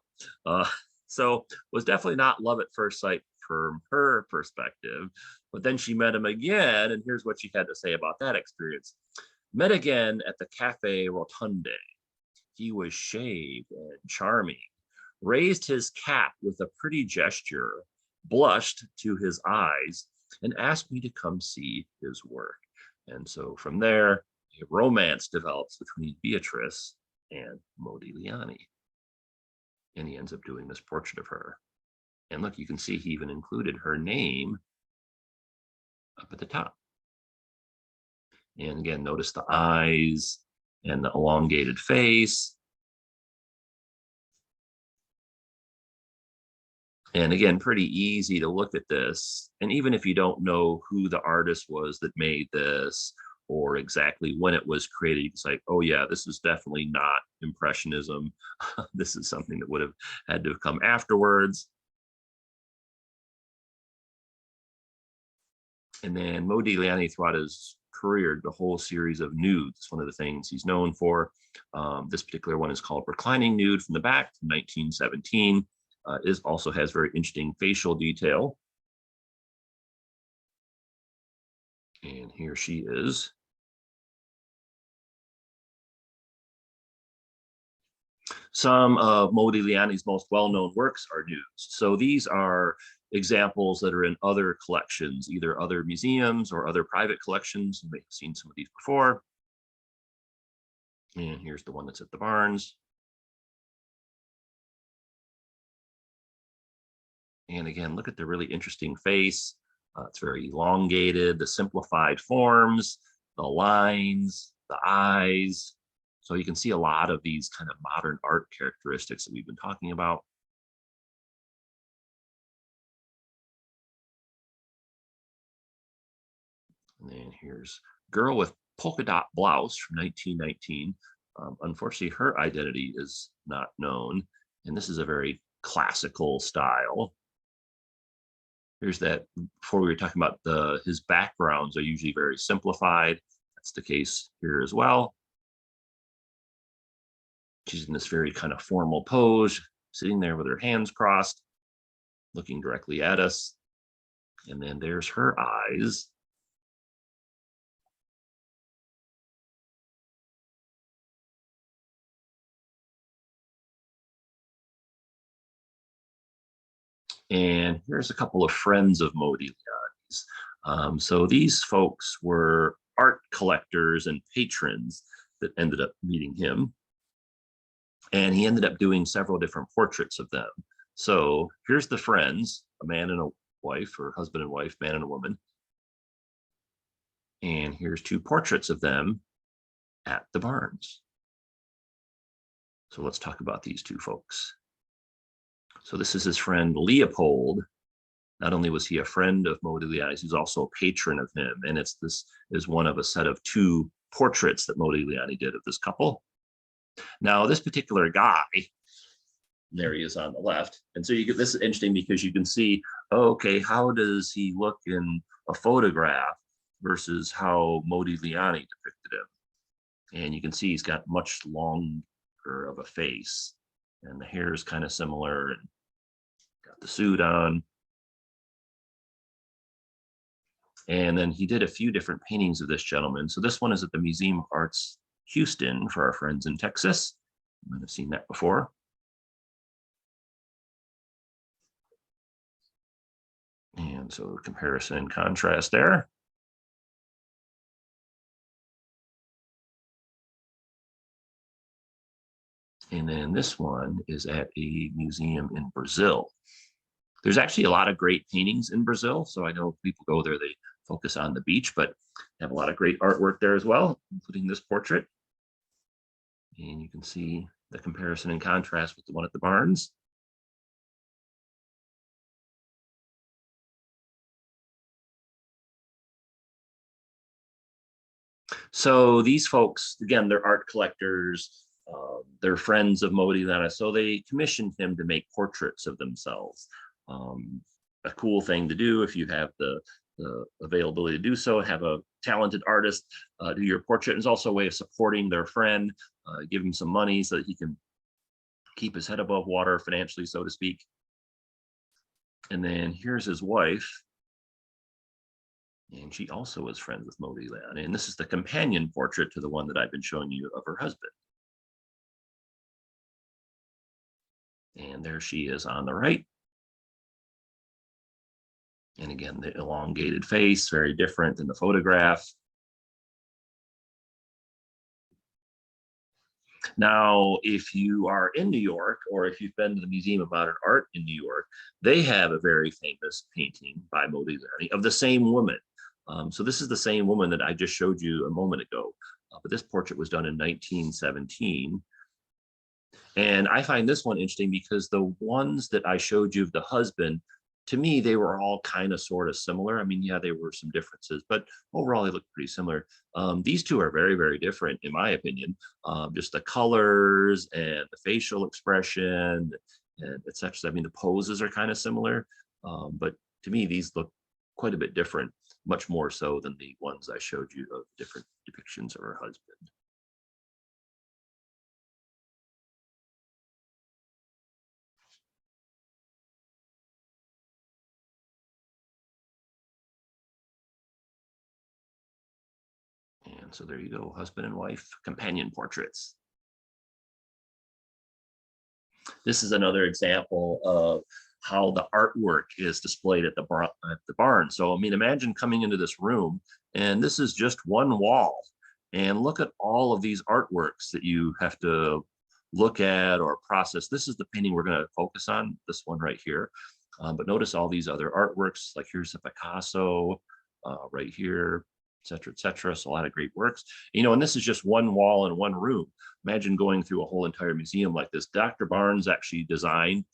So was definitely not love at first sight from her perspective. But then she met him again, and here's what she had to say about that experience. "Met again at the Cafe Rotonde. He was shaved and charming, raised his cap with a pretty gesture, blushed to his eyes, and asked me to come see his work." And so from there, a romance develops between Beatrice and Modigliani. And he ends up doing this portrait of her. And look, you can see he even included her name up at the top. And again, notice the eyes and the elongated face. And again, pretty easy to look at this. And even if you don't know who the artist was that made this or exactly when it was created, you can say, oh yeah, this is definitely not Impressionism. This is something that would have had to have come afterwards. And then Modigliani, throughout his career, did a whole series of nudes. It's one of the things he's known for. This particular one is called Reclining Nude from the Back, from 1917. It also has very interesting facial detail. And here she is. Some of Modigliani's most well-known works are nudes. So these are examples that are in other collections, either other museums or other private collections. You may have seen some of these before. And here's the one that's at the Barnes. And again, look at the really interesting face. It's very elongated, the simplified forms, the lines, the eyes. So you can see a lot of these kind of modern art characteristics that we've been talking about. And then here's Girl with Polka Dot Blouse from 1919. Unfortunately, her identity is not known. And this is a very classical style. Here's that, before we were talking about his backgrounds are usually very simplified. That's the case here as well. She's in this very kind of formal pose, sitting there with her hands crossed, looking directly at us. And then there's her eyes. And here's a couple of friends of Modigliani's. So these folks were art collectors and patrons that ended up meeting him. And he ended up doing several different portraits of them. So here's the friends, a man and a wife, or husband and wife, man and a woman. And here's two portraits of them at the Barnes. So let's talk about these two folks. So this is his friend Leopold. Not only was he a friend of Modigliani's, he's also a patron of him. And this is one of a set of two portraits that Modigliani did of this couple. Now, this particular guy, there he is on the left. And so this is interesting because you can see, okay, how does he look in a photograph versus how Modigliani depicted him? And you can see he's got much longer of a face. And the hair is kind of similar, and got the suit on. And then he did a few different paintings of this gentleman. So this one is at the Museum of Art's Houston for our friends in Texas. You might have seen that before. And so comparison and contrast there. And then this one is at a museum in Brazil. There's actually a lot of great paintings in Brazil. So I know people go there, they focus on the beach, but they have a lot of great artwork there as well, including this portrait. And you can see the comparison and contrast with the one at the Barnes. So these folks, again, they're art collectors. They're friends of Modigliani, so they commissioned him to make portraits of themselves. A cool thing to do if you have the availability to do so, have a talented artist do your portrait. It's also a way of supporting their friend, give him some money so that he can keep his head above water financially, so to speak. And then here's his wife. And she also is friends with Modigliani. And this is the companion portrait to the one that I've been showing you of her husband. And there she is on the right. And again, the elongated face, very different than the photograph. Now, if you are in New York, or if you've been to the Museum of Modern Art in New York, they have a very famous painting by Modigliani of the same woman. So this is the same woman that I just showed you a moment ago, but this portrait was done in 1917. And I find this one interesting because the ones that I showed you of the husband, to me, they were all kind of sort of similar. I mean, yeah, there were some differences, but overall they look pretty similar. These two are very, very different, in my opinion. Just the colors and the facial expression and etc. I mean, the poses are kind of similar, but to me, these look quite a bit different, much more so than the ones I showed you of different depictions of her husband. And so there you go, husband and wife companion portraits. This is another example of how the artwork is displayed at the barn. So, I mean, imagine coming into this room and this is just one wall. And look at all of these artworks that you have to look at or process. This is the painting we're going to focus on, this one right here. But notice all these other artworks, like here's a Picasso right here, et cetera. So a lot of great works, you know, and this is just one wall in one room. Imagine going through a whole entire museum like this. Dr. Barnes actually designed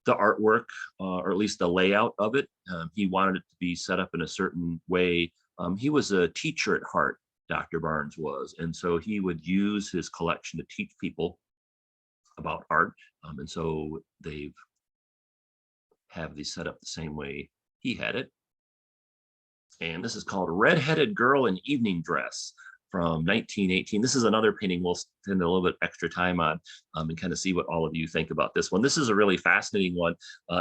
the artwork, or at least the layout of it. He wanted it to be set up in a certain way. He was a teacher at heart, Dr. Barnes was, and so he would use his collection to teach people about art. And so they have these set up the same way he had it. And this is called Red-Headed Girl in Evening Dress from 1918. This is another painting we'll spend a little bit extra time on and kind of see what all of you think about this one. This is a really fascinating one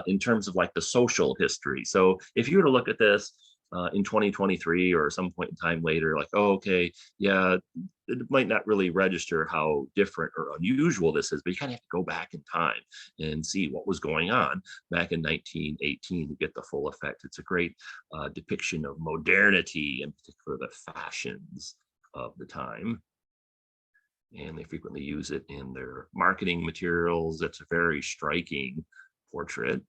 in terms of like the social history. So if you were to look at this in 2023 or some point in time later, like, oh, okay, yeah, it might not really register how different or unusual this is, but you kind of have to go back in time and see what was going on back in 1918 to get the full effect. It's a great depiction of modernity, in particular the fashions of the time. And they frequently use it in their marketing materials. It's a very striking portrait.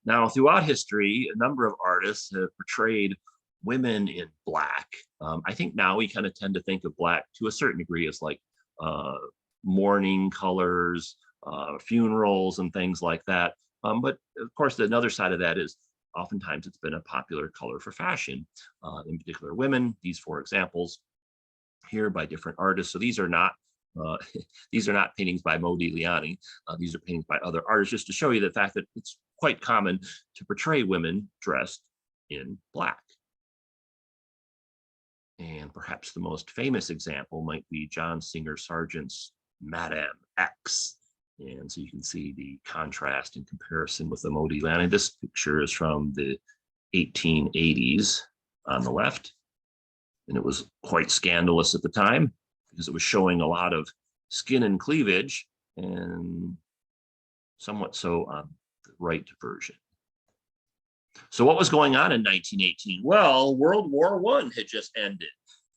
Now, throughout history, a number of artists have portrayed women in black. I think now we kind of tend to think of black to a certain degree as like mourning colors, funerals and things like that. But of course, another side of that is oftentimes it's been a popular color for fashion, in particular women. These four examples here by different artists. So these are not paintings by Modigliani. These are paintings by other artists, just to show you the fact that it's quite common to portray women dressed in black. And perhaps the most famous example might be John Singer Sargent's Madame X. And so you can see the contrast in comparison with the Modigliani. This picture is from the 1880s on the left. And it was quite scandalous at the time because it was showing a lot of skin and cleavage, and somewhat so on the right version. So what was going on in 1918? Well, World War I had just ended.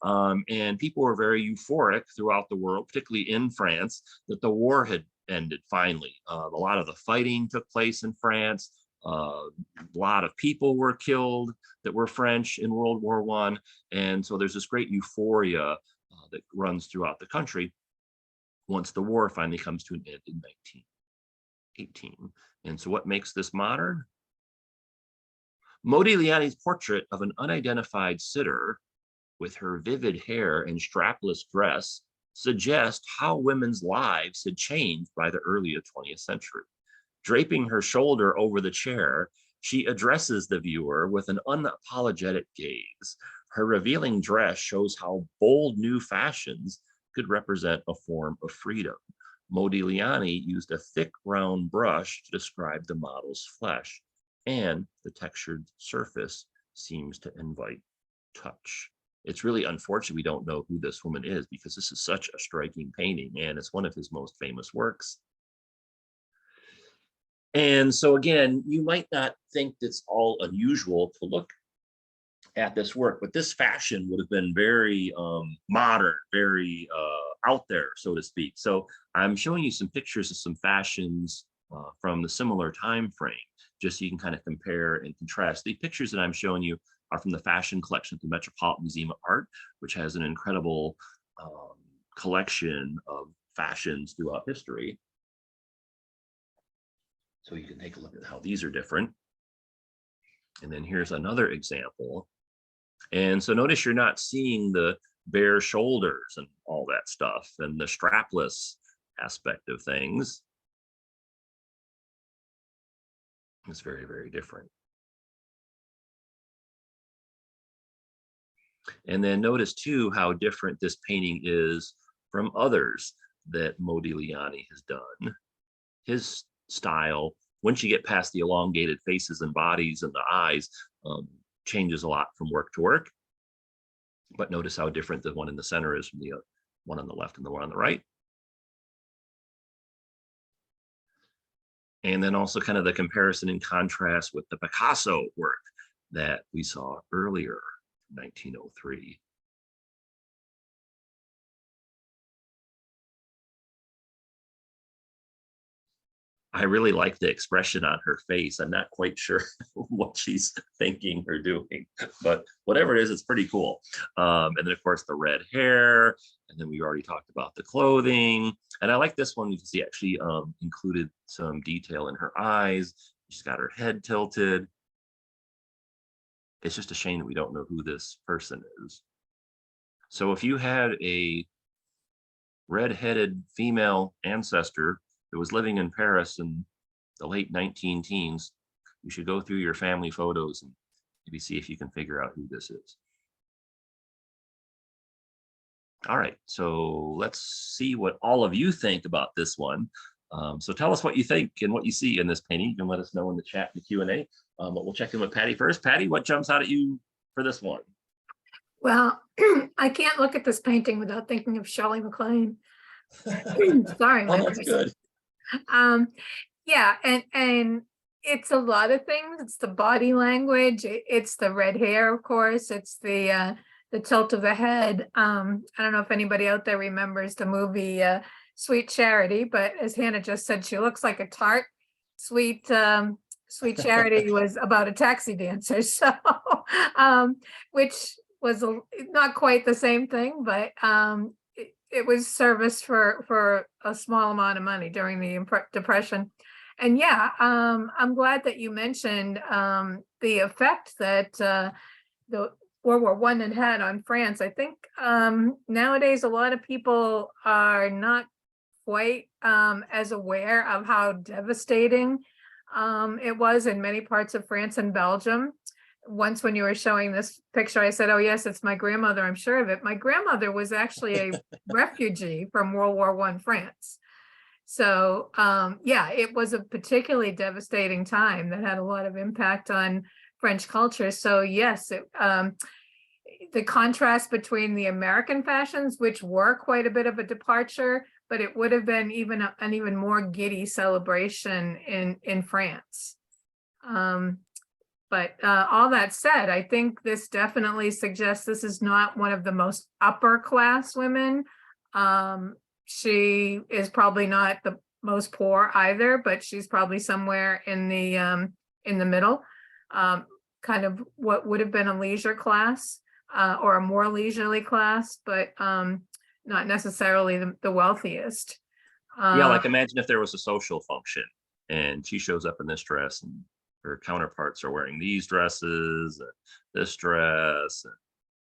And people were very euphoric throughout the world, particularly in France, that the war had ended finally. A lot of the fighting took place in France. A lot of people were killed that were French in World War I. And so there's this great euphoria that runs throughout the country once the war finally comes to an end in 1918. And so what makes this modern? Modigliani's portrait of an unidentified sitter with her vivid hair and strapless dress suggests how women's lives had changed by the early 20th century. Draping her shoulder over the chair, she addresses the viewer with an unapologetic gaze. Her revealing dress shows how bold new fashions could represent a form of freedom. Modigliani used a thick round brush to describe the model's flesh, and the textured surface seems to invite touch. It's really unfortunate we don't know who this woman is, because this is such a striking painting and it's one of his most famous works. And so again, you might not think it's all unusual to look at this work, but this fashion would have been very modern, very out there, so to speak. So I'm showing you some pictures of some fashions from the similar time frame, just so you can kind of compare and contrast. The pictures that I'm showing you are from the fashion collection at the Metropolitan Museum of Art, which has an incredible collection of fashions throughout history. So you can take a look at how these are different. And then here's another example. And so notice you're not seeing the bare shoulders and all that stuff and the strapless aspect of things. It's very, very different. And then notice too how different this painting is from others that Modigliani has done. His style, once you get past the elongated faces and bodies and the eyes, changes a lot from work to work. But notice how different the one in the center is from the one on the left and the one on the right. And then also kind of the comparison and contrast with the Picasso work that we saw earlier, 1903. I really like the expression on her face. I'm not quite sure what she's thinking or doing, but whatever it is, it's pretty cool. And then of course the red hair, and then we already talked about the clothing. And I like this one. You can see actually included some detail in her eyes. She's got her head tilted. It's just a shame that we don't know who this person is. So if you had a red-headed female ancestor that was living in Paris in the late 19 teens, you should go through your family photos and maybe see if you can figure out who this is. All right, so let's see what all of you think about this one. So tell us what you think and what you see in this painting. You can let us know in the chat, the Q&A. But we'll check in with Patty first. Patty, what jumps out at you for this one? Well, I can't look at this painting without thinking of Shirley MacLaine. Sorry, Oh, that's good. Yeah, and it's a lot of things. It's the body language. It's the red hair, of course. It's the tilt of the head. I don't know if anybody out there remembers the movie Sweet Charity, but as Hannah just said, she looks like a tart. Sweet Charity was about a taxi dancer, so which was not quite the same thing, but it was service for a small amount of money during the Depression. And yeah, I'm glad that you mentioned the effect that the World War I had on France. I think nowadays a lot of people are not quite as aware of how devastating it was in many parts of France and Belgium. Once when you were showing this picture, I said, oh yes, it's my grandmother, I'm sure of it. My grandmother was actually a refugee from World War I France. So yeah, it was a particularly devastating time that had a lot of impact on French culture. So yes, the contrast between the American fashions, which were quite a bit of a departure, but it would have been an even more giddy celebration in France. But all that said, I think this definitely suggests this is not one of the most upper class women. She is probably not the most poor either, but she's probably somewhere in the middle, kind of what would have been a leisure class, or a more leisurely class, but not necessarily the wealthiest. Yeah, like imagine if there was a social function and she shows up in this dress and her counterparts are wearing these dresses, and this dress, and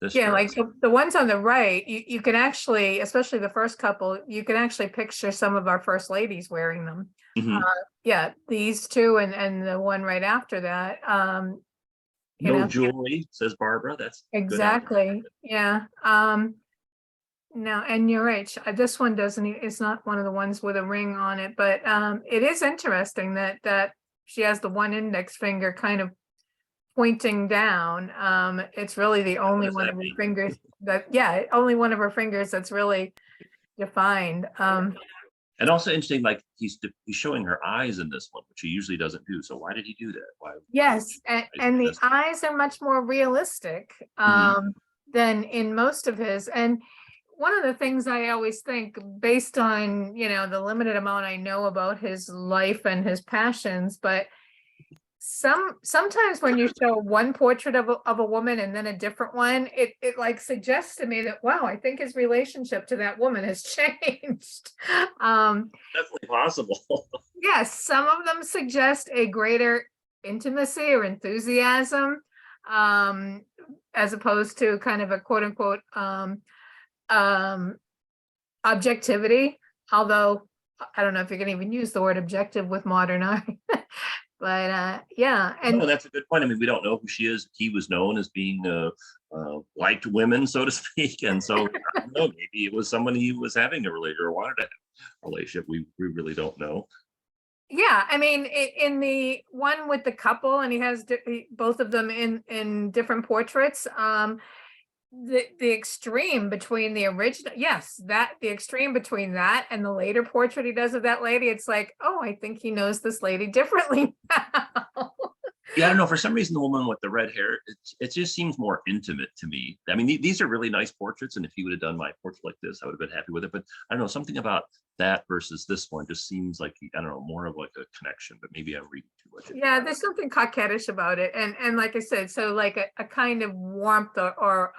this Yeah, dress. like the ones on the right, you can actually, especially the first couple, you can actually picture some of our first ladies wearing them. Mhm. Yeah, these two and the one right after that. You No know, jewelry, says Barbara. That's good exactly. Yeah. No, and you're right. This one doesn't, it's not one of the ones with a ring on it, but it is interesting that she has the one index finger kind of pointing down. It's really the only does one that of her mean? fingers only one of her fingers that's really defined. And also interesting, like he's showing her eyes in this one, which he usually doesn't do. So why did he do that? Why? Yes, and the eyes are much more realistic than in most of his. And one of the things I always think, based on, the limited amount I know about his life and his passions, but sometimes when you show one portrait of a woman and then a different one, it like suggests to me that, wow, I think his relationship to that woman has changed. Definitely possible. Yes, some of them suggest a greater intimacy or enthusiasm, as opposed to kind of a quote unquote objectivity. Although I don't know if you can even use the word objective with modern art. But yeah, and No, that's a good point. I mean, we don't know who she is. He was known as being liked women, so to speak, and so I don't know, maybe it was someone he was having a relationship or wanted to have a relationship. We really don't know. yeah, I mean, in the one with the couple, and he has both of them in different portraits. The extreme between the original, yes, the extreme between that and the later portrait he does of that lady, it's like, oh, I think he knows this lady differently now. Yeah, I don't know. For some reason, the woman with the red hair, it just seems more intimate to me. I mean, these are really nice portraits, and if he would have done my portrait like this, I would have been happy with it. But I don't know, something about that versus this one just seems like, I don't know, more of like a connection. But maybe I'm reading too much. Yeah, there's something coquettish about it, and like I said, so like a kind of warmth or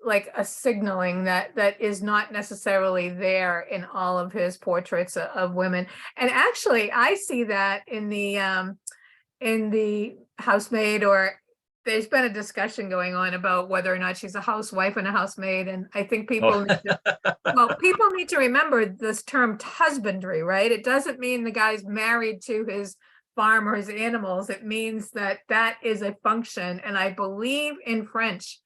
like a signaling that is not necessarily there in all of his portraits of women. And actually, I see that in the housemaid, or there's been a discussion going on about whether or not she's a housewife and a housemaid. And I think people people need to remember this term husbandry, right? It doesn't mean the guy's married to his farm or his animals. It means that is a function. And I believe in French,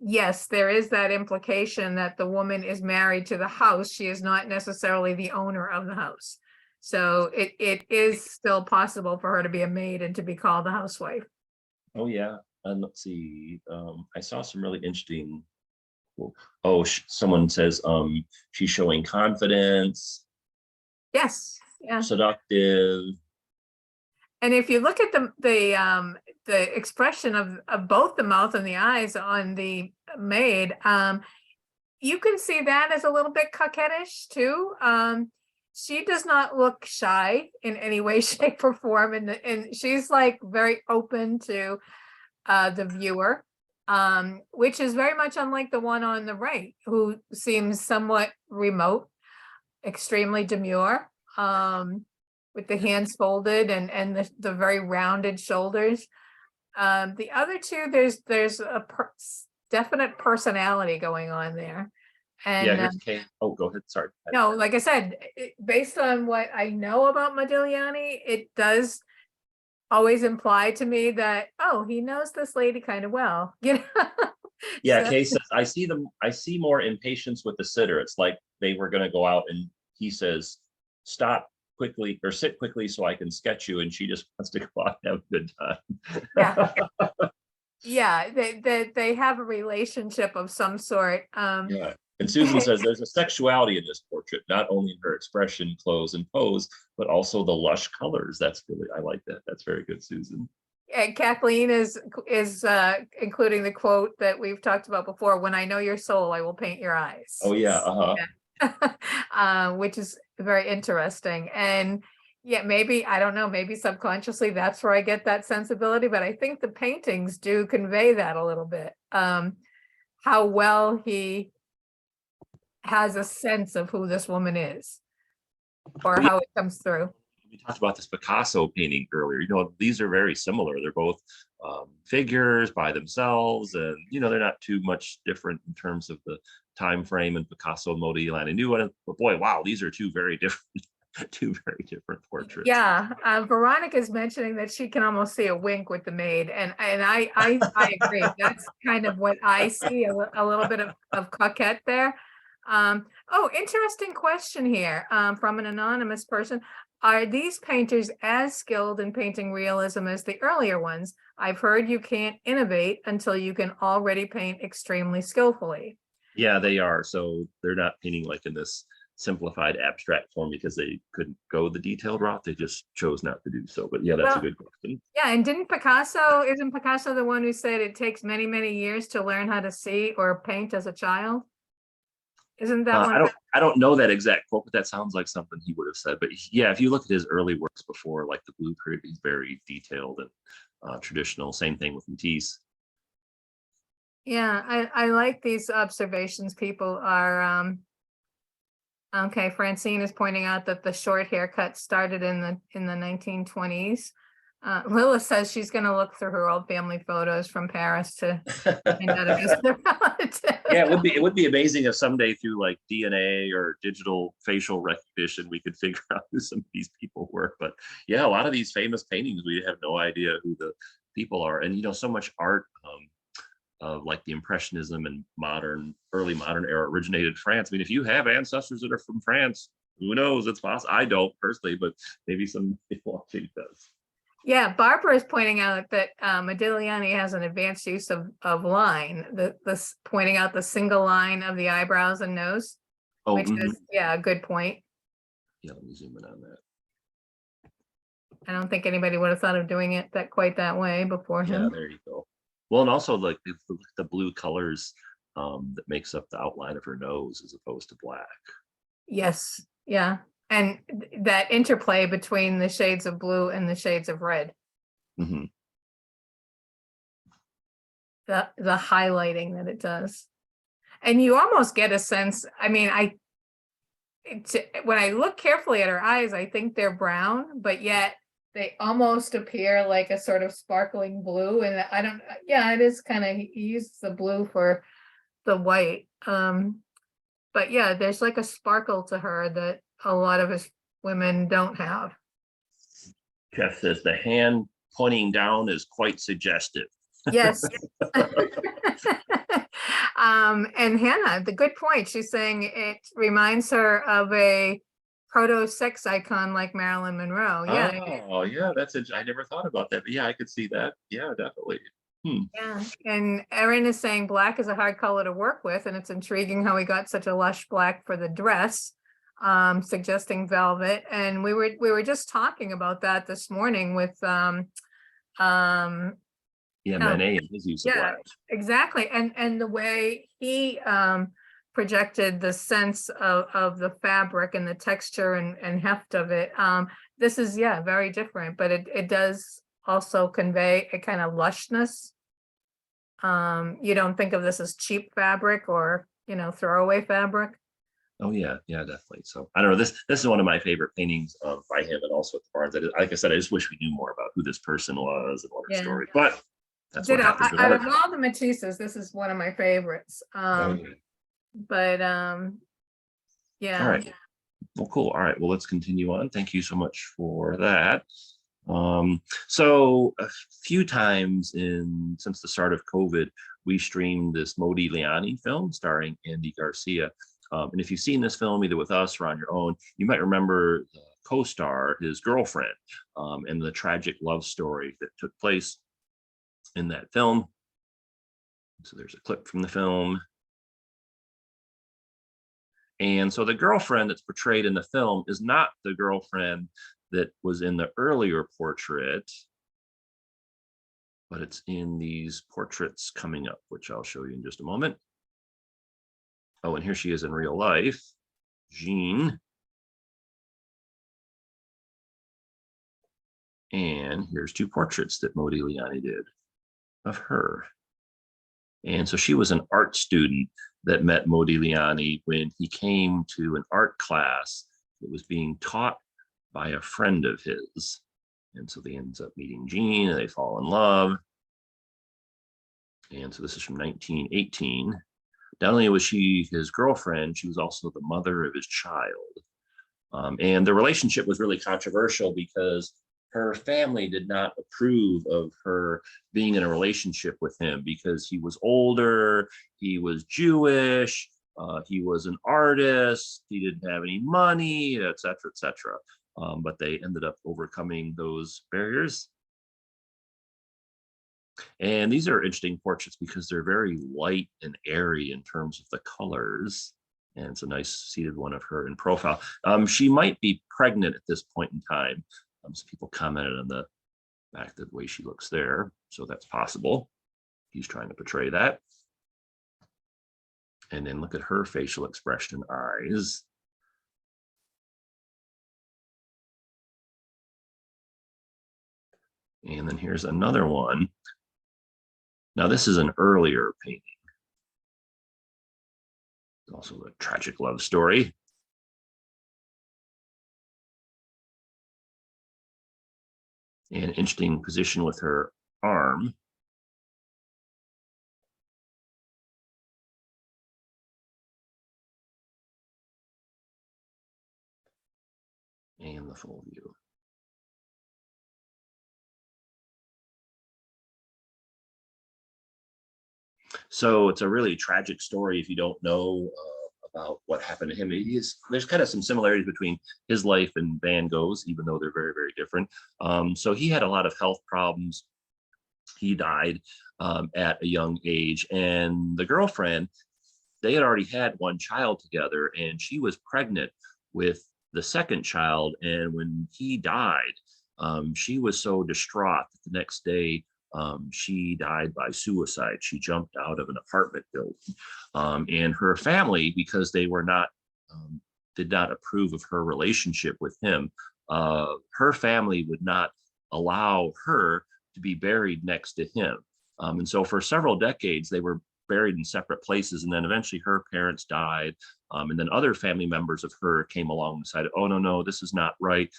yes, there is that implication that the woman is married to the house. She is not necessarily the owner of the house. So it is still possible for her to be a maid and to be called a housewife. Oh yeah, and let's see. I saw some really interesting. Oh, someone says she's showing confidence. Yes, yeah. Seductive. And if you look at the expression of both the mouth and the eyes on the maid, you can see that as a little bit coquettish too. She does not look shy in any way, shape, or form, and she's like very open to the viewer, which is very much unlike the one on the right, who seems somewhat remote, extremely demure, with the hands folded and the very rounded shoulders. The other two, there's a definite personality going on there. And yeah, here's Kate. Oh, go ahead. Sorry. no, like I said, based on what I know about Modigliani, it does always imply to me that, oh, he knows this lady kind of well, Yeah, So- Kay says, I see more impatience with the sitter. It's like they were going to go out and he says, stop quickly or sit quickly so I can sketch you. And she just wants to go out and have a good time. Yeah. Yeah, they have a relationship of some sort. Yeah. And Susan says there's a sexuality in this portrait, not only in her expression, clothes, and pose, but also the lush colors. That's really, I like that. That's very good, Susan. And Kathleen is including the quote that we've talked about before, "When I know your soul, I will paint your eyes." Oh yeah, Which is very interesting. And yeah, maybe, I don't know, maybe subconsciously that's where I get that sensibility, but I think the paintings do convey that a little bit. How well he has a sense of who this woman is, or how it comes through. We talked about this Picasso painting earlier. These are very similar. They're both figures by themselves, and they're not too much different in terms of the time frame. And Picasso and Modigliani knew it, but boy, wow, these are two very different portraits. Yeah, Veronica's mentioning that she can almost see a wink with the maid, and I agree. That's kind of what I see, a little bit of coquette there. Oh, interesting question here from an anonymous person. Are these painters as skilled in painting realism as the earlier ones? I've heard you can't innovate until you can already paint extremely skillfully. Yeah, they are. So they're not painting like in this simplified abstract form because they couldn't go the detailed route. They just chose not to do so. But yeah, that's a good question. Yeah, and isn't Picasso the one who said it takes many, many years to learn how to see or paint as a child? Isn't that one? I don't know that exact quote, but that sounds like something he would have said. But yeah, if you look at his early works before, like the Blue Period, he's very detailed and traditional. Same thing with Matisse. Yeah, I like these observations. People are okay. Francine is pointing out that the short haircut started in the 1920s. Lila says she's going to look through her old family photos from Paris to find out if it's their relative. Yeah, it would be amazing if someday through like DNA or digital facial recognition we could figure out who some of these people were. But yeah, a lot of these famous paintings we have no idea who the people are, and so much art of like the Impressionism and early modern era originated in France. I mean, if you have ancestors that are from France, who knows? It's possible. I don't personally, but maybe some people watching does. Yeah, Barbara is pointing out that Modigliani has an advanced use of line, this pointing out the single line of the eyebrows and nose, which is, yeah, a good point. Yeah, let me zoom in on that. I don't think anybody would have thought of doing it quite that way before him. Yeah, there you go. Well, and also like the blue colors that makes up the outline of her nose as opposed to black. Yes, yeah. And that interplay between the shades of blue and the shades of red. Mm-hmm. The highlighting that it does. And you almost get a sense, I mean, when I look carefully at her eyes, I think they're brown, but yet they almost appear like a sort of sparkling blue. And it is kind of, he uses the blue for the white. But yeah, there's like a sparkle to her that a lot of his women don't have. Jeff says the hand pointing down is quite suggestive. Yes. And Hannah, the good point, she's saying it reminds her of a proto-sex icon like Marilyn Monroe. Yeah. Oh, yeah, I never thought about that, but yeah, I could see that. Yeah, definitely. Yeah, and Erin is saying black is a hard color to work with, and it's intriguing how we got such a lush black for the dress, suggesting velvet. And we were just talking about that this morning with Manet and his use of black. Exactly. And the way he projected the sense of the fabric and the texture and heft of it. This is very different, but it does also convey a kind of lushness. You don't think of this as cheap fabric or throwaway fabric. Oh yeah, definitely. So I don't know. This is one of my favorite paintings by him, and also at the Barnes. Like I said, I just wish we knew more about who this person was and what her story. But that's what happens. Out of all the Matisses, this is one of my favorites. But yeah. All right. Well, cool. All right. Well, let's continue on. Thank you so much for that. So a few times since the start of COVID, we streamed this Modigliani film starring Andy Garcia. And if you've seen this film either with us or on your own, you might remember the co-star, his girlfriend, and the tragic love story that took place in that film. So there's a clip from the film. And so the girlfriend that's portrayed in the film is not the girlfriend that was in the earlier portrait, but it's in these portraits coming up, which I'll show you in just a moment. Oh, and here she is in real life, Jean. And here's two portraits that Modigliani did of her. And so she was an art student that met Modigliani when he came to an art class that was being taught by a friend of his. And so they ends up meeting Jean and they fall in love. And so this is from 1918. Not only was she his girlfriend, she was also the mother of his child. And the relationship was really controversial because her family did not approve of her being in a relationship with him because he was older, he was Jewish, he was an artist, he didn't have any money, et cetera, et cetera. But they ended up overcoming those barriers. And these are interesting portraits because they're very light and airy in terms of the colors. And it's a nice seated one of her in profile. She might be pregnant at this point in time. Some people commented on the fact that the way she looks there. So that's possible. He's trying to portray that. And then look at her facial expression, eyes. And then here's another one. Now this is an earlier painting. Also a tragic love story. An interesting position with her arm. And the full view. So it's a really tragic story if you don't know about what happened to him. There's kind of some similarities between his life and Van Gogh's, even though they're very, very different. So he had a lot of health problems. He died at a young age, and the girlfriend, they had already had one child together, and she was pregnant with the second child. And when he died, she was so distraught that the next day she died by suicide. She jumped out of an apartment building, and her family, because they were not did not approve of her relationship with him, her family would not allow her to be buried next to him. And so for several decades they were buried in separate places, and then eventually her parents died, and then other family members of her came along and decided, oh no, this is not right,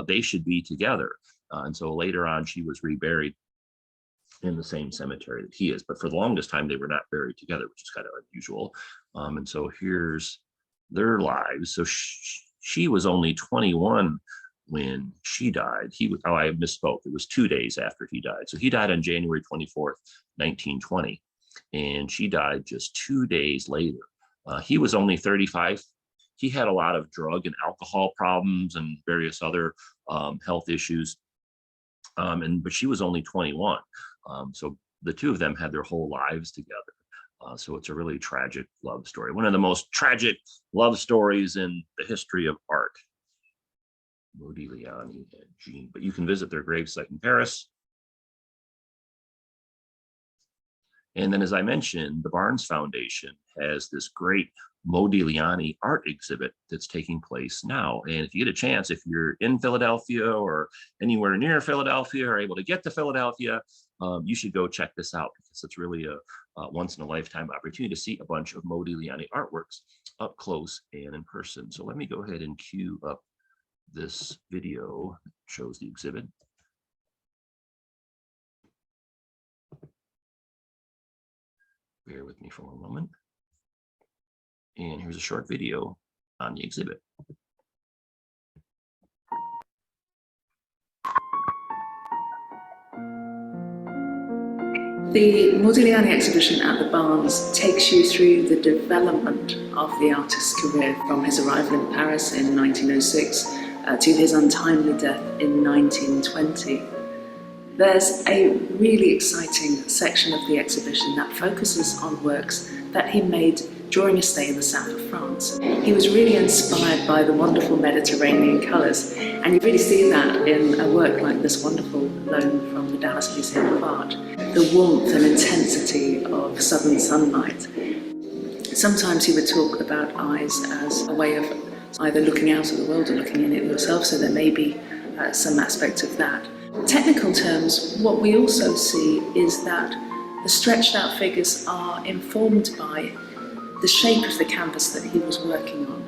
they should be together. And so later on she was reburied in the same cemetery that he is, but for the longest time they were not buried together, which is kind of unusual. And so here's their lives. So she was only 21 when she died. I misspoke, it was 2 days after he died. So he died on January 24th, 1920, and she died just 2 days later. He was only 35. He had a lot of drug and alcohol problems and various other health issues, but she was only 21. So the two of them had their whole lives together. So it's a really tragic love story. One of the most tragic love stories in the history of art. Modigliani and Jean, but you can visit their gravesite in Paris. And then, as I mentioned, the Barnes Foundation has this great Modigliani art exhibit that's taking place now. And if you get a chance, if you're in Philadelphia or anywhere near Philadelphia or able to get to Philadelphia, you should go check this out, because it's really a once in a lifetime opportunity to see a bunch of Modigliani artworks up close and in person. So let me go ahead and cue up this video that shows the exhibit. Bear with me for one moment. And here's a short video on the exhibit. The Modigliani exhibition at the Barnes takes you through the development of the artist's career from his arrival in Paris in 1906 to his untimely death in 1920. There's a really exciting section of the exhibition that focuses on works that he made during a stay in the south of France. He was really inspired by the wonderful Mediterranean colours, and you really see that in a work like this wonderful loan from the Dallas Museum of Art. The warmth and intensity of southern sunlight. Sometimes he would talk about eyes as a way of either looking out at the world or looking in it yourself, so there may be some aspect of that. In technical terms, what we also see is that the stretched out figures are informed by the shape of the canvas that he was working on.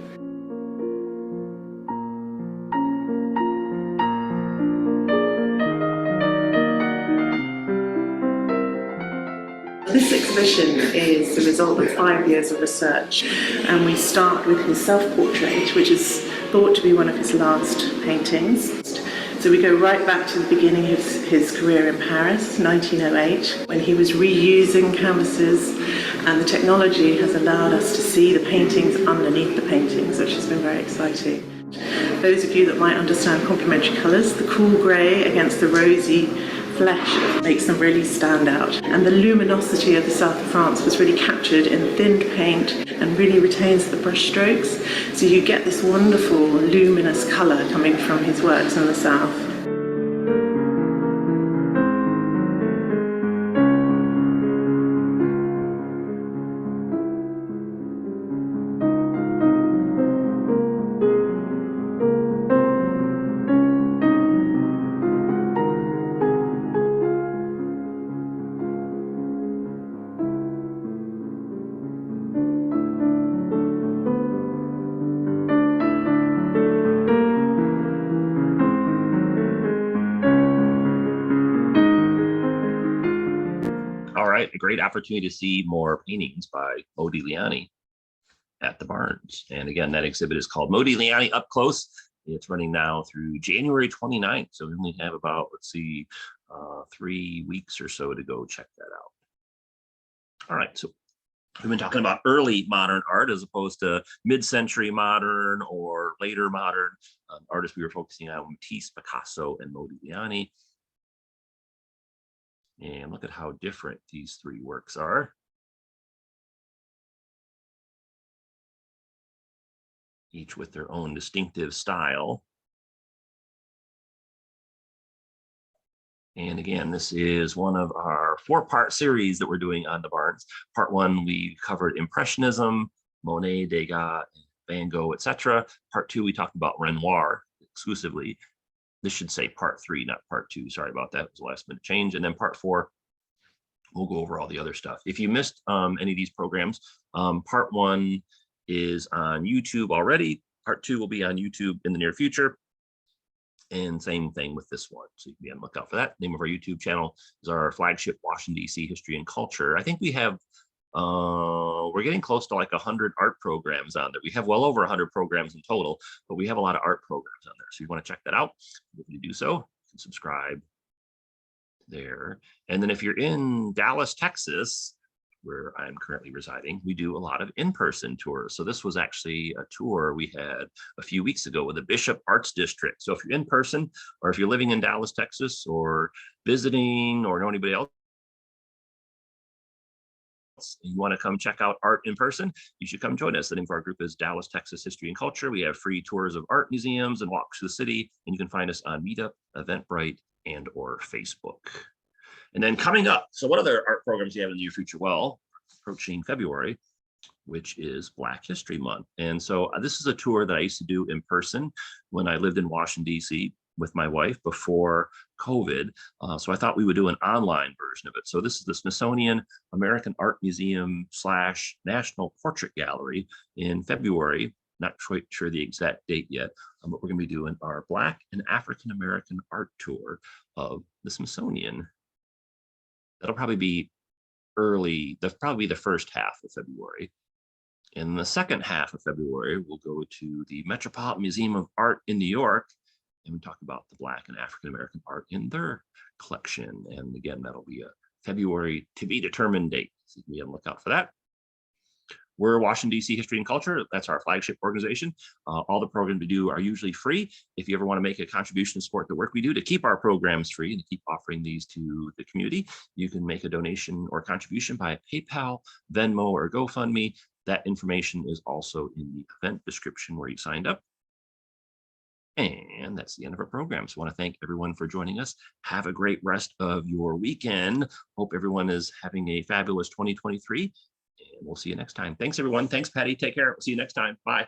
This exhibition is the result of 5 years of research, and we start with his self-portrait, which is thought to be one of his last paintings. So we go right back to the beginning of his career in Paris, 1908, when he was reusing canvases, and the technology has allowed us to see the paintings underneath the paintings, which has been very exciting. Those of you that might understand complementary colours, the cool grey against the rosy flesh makes them really stand out. And the luminosity of the south of France was really captured in thinned paint and really retains the brush strokes. So you get this wonderful luminous colour coming from his works in the south. A great opportunity to see more paintings by Modigliani at the Barnes. And again, that exhibit is called Modigliani Up Close. It's running now through January 29th. So we only have about, 3 weeks or so to go check that out. All right, so we've been talking about early modern art as opposed to mid-century modern or later modern. Artists we were focusing on: Matisse, Picasso, and Modigliani. And look at how different these three works are. Each with their own distinctive style. And again, this is one of our 4-part series that we're doing on the Barnes. Part 1, we covered Impressionism, Monet, Degas, Van Gogh, etc. Part 2, we talked about Renoir exclusively. This should say part 3, not part 2. Sorry about that. It was a last minute change. And then part 4, we'll go over all the other stuff. If you missed any of these programs, part 1 is on YouTube already. Part 2 will be on YouTube in the near future. And same thing with this one. So you can be on the lookout for that. The name of our YouTube channel is our flagship Washington, D.C. History and Culture. I think we have, we're getting close to like 100 art programs on there. We have well over 100 programs in total, but we have a lot of art programs on there. So you want to check that out. If you do so, you can subscribe there. And then if you're in Dallas, Texas, where I'm currently residing, we do a lot of in-person tours. So this was actually a tour we had a few weeks ago with the Bishop Arts District. So if you're in person, or if you're living in Dallas, Texas, or visiting, or know anybody else, and you want to come check out art in person, you should come join us. The name of our group is Dallas, Texas History and Culture. We have free tours of art museums and walks through the city, and you can find us on Meetup, Eventbrite, and or Facebook. And then coming up, so what other art programs do you have in the near future? Well, approaching February, which is Black History Month. And so this is a tour that I used to do in person when I lived in Washington, D.C. with my wife before COVID. So I thought we would do an online version of it. So this is the Smithsonian American Art Museum / National Portrait Gallery in February. Not quite sure the exact date yet, but we're going to be doing our Black and African American art tour of the Smithsonian. That'll probably be that's probably the first half of February. In the second half of February, we'll go to the Metropolitan Museum of Art in New York, and we talk about the Black and African American art in their collection. And again, that'll be a February to be determined date. So you can be on the lookout for that. We're Washington, D.C. History and Culture. That's our flagship organization. All the programs we do are usually free. If you ever want to make a contribution to support the work we do to keep our programs free and to keep offering these to the community, you can make a donation or contribution by PayPal, Venmo, or GoFundMe. That information is also in the event description where you signed up. And that's the end of our program. So I want to thank everyone for joining us. Have a great rest of your weekend. Hope everyone is having a fabulous 2023. And we'll see you next time. Thanks, everyone. Thanks, Patty. Take care. We'll see you next time. Bye.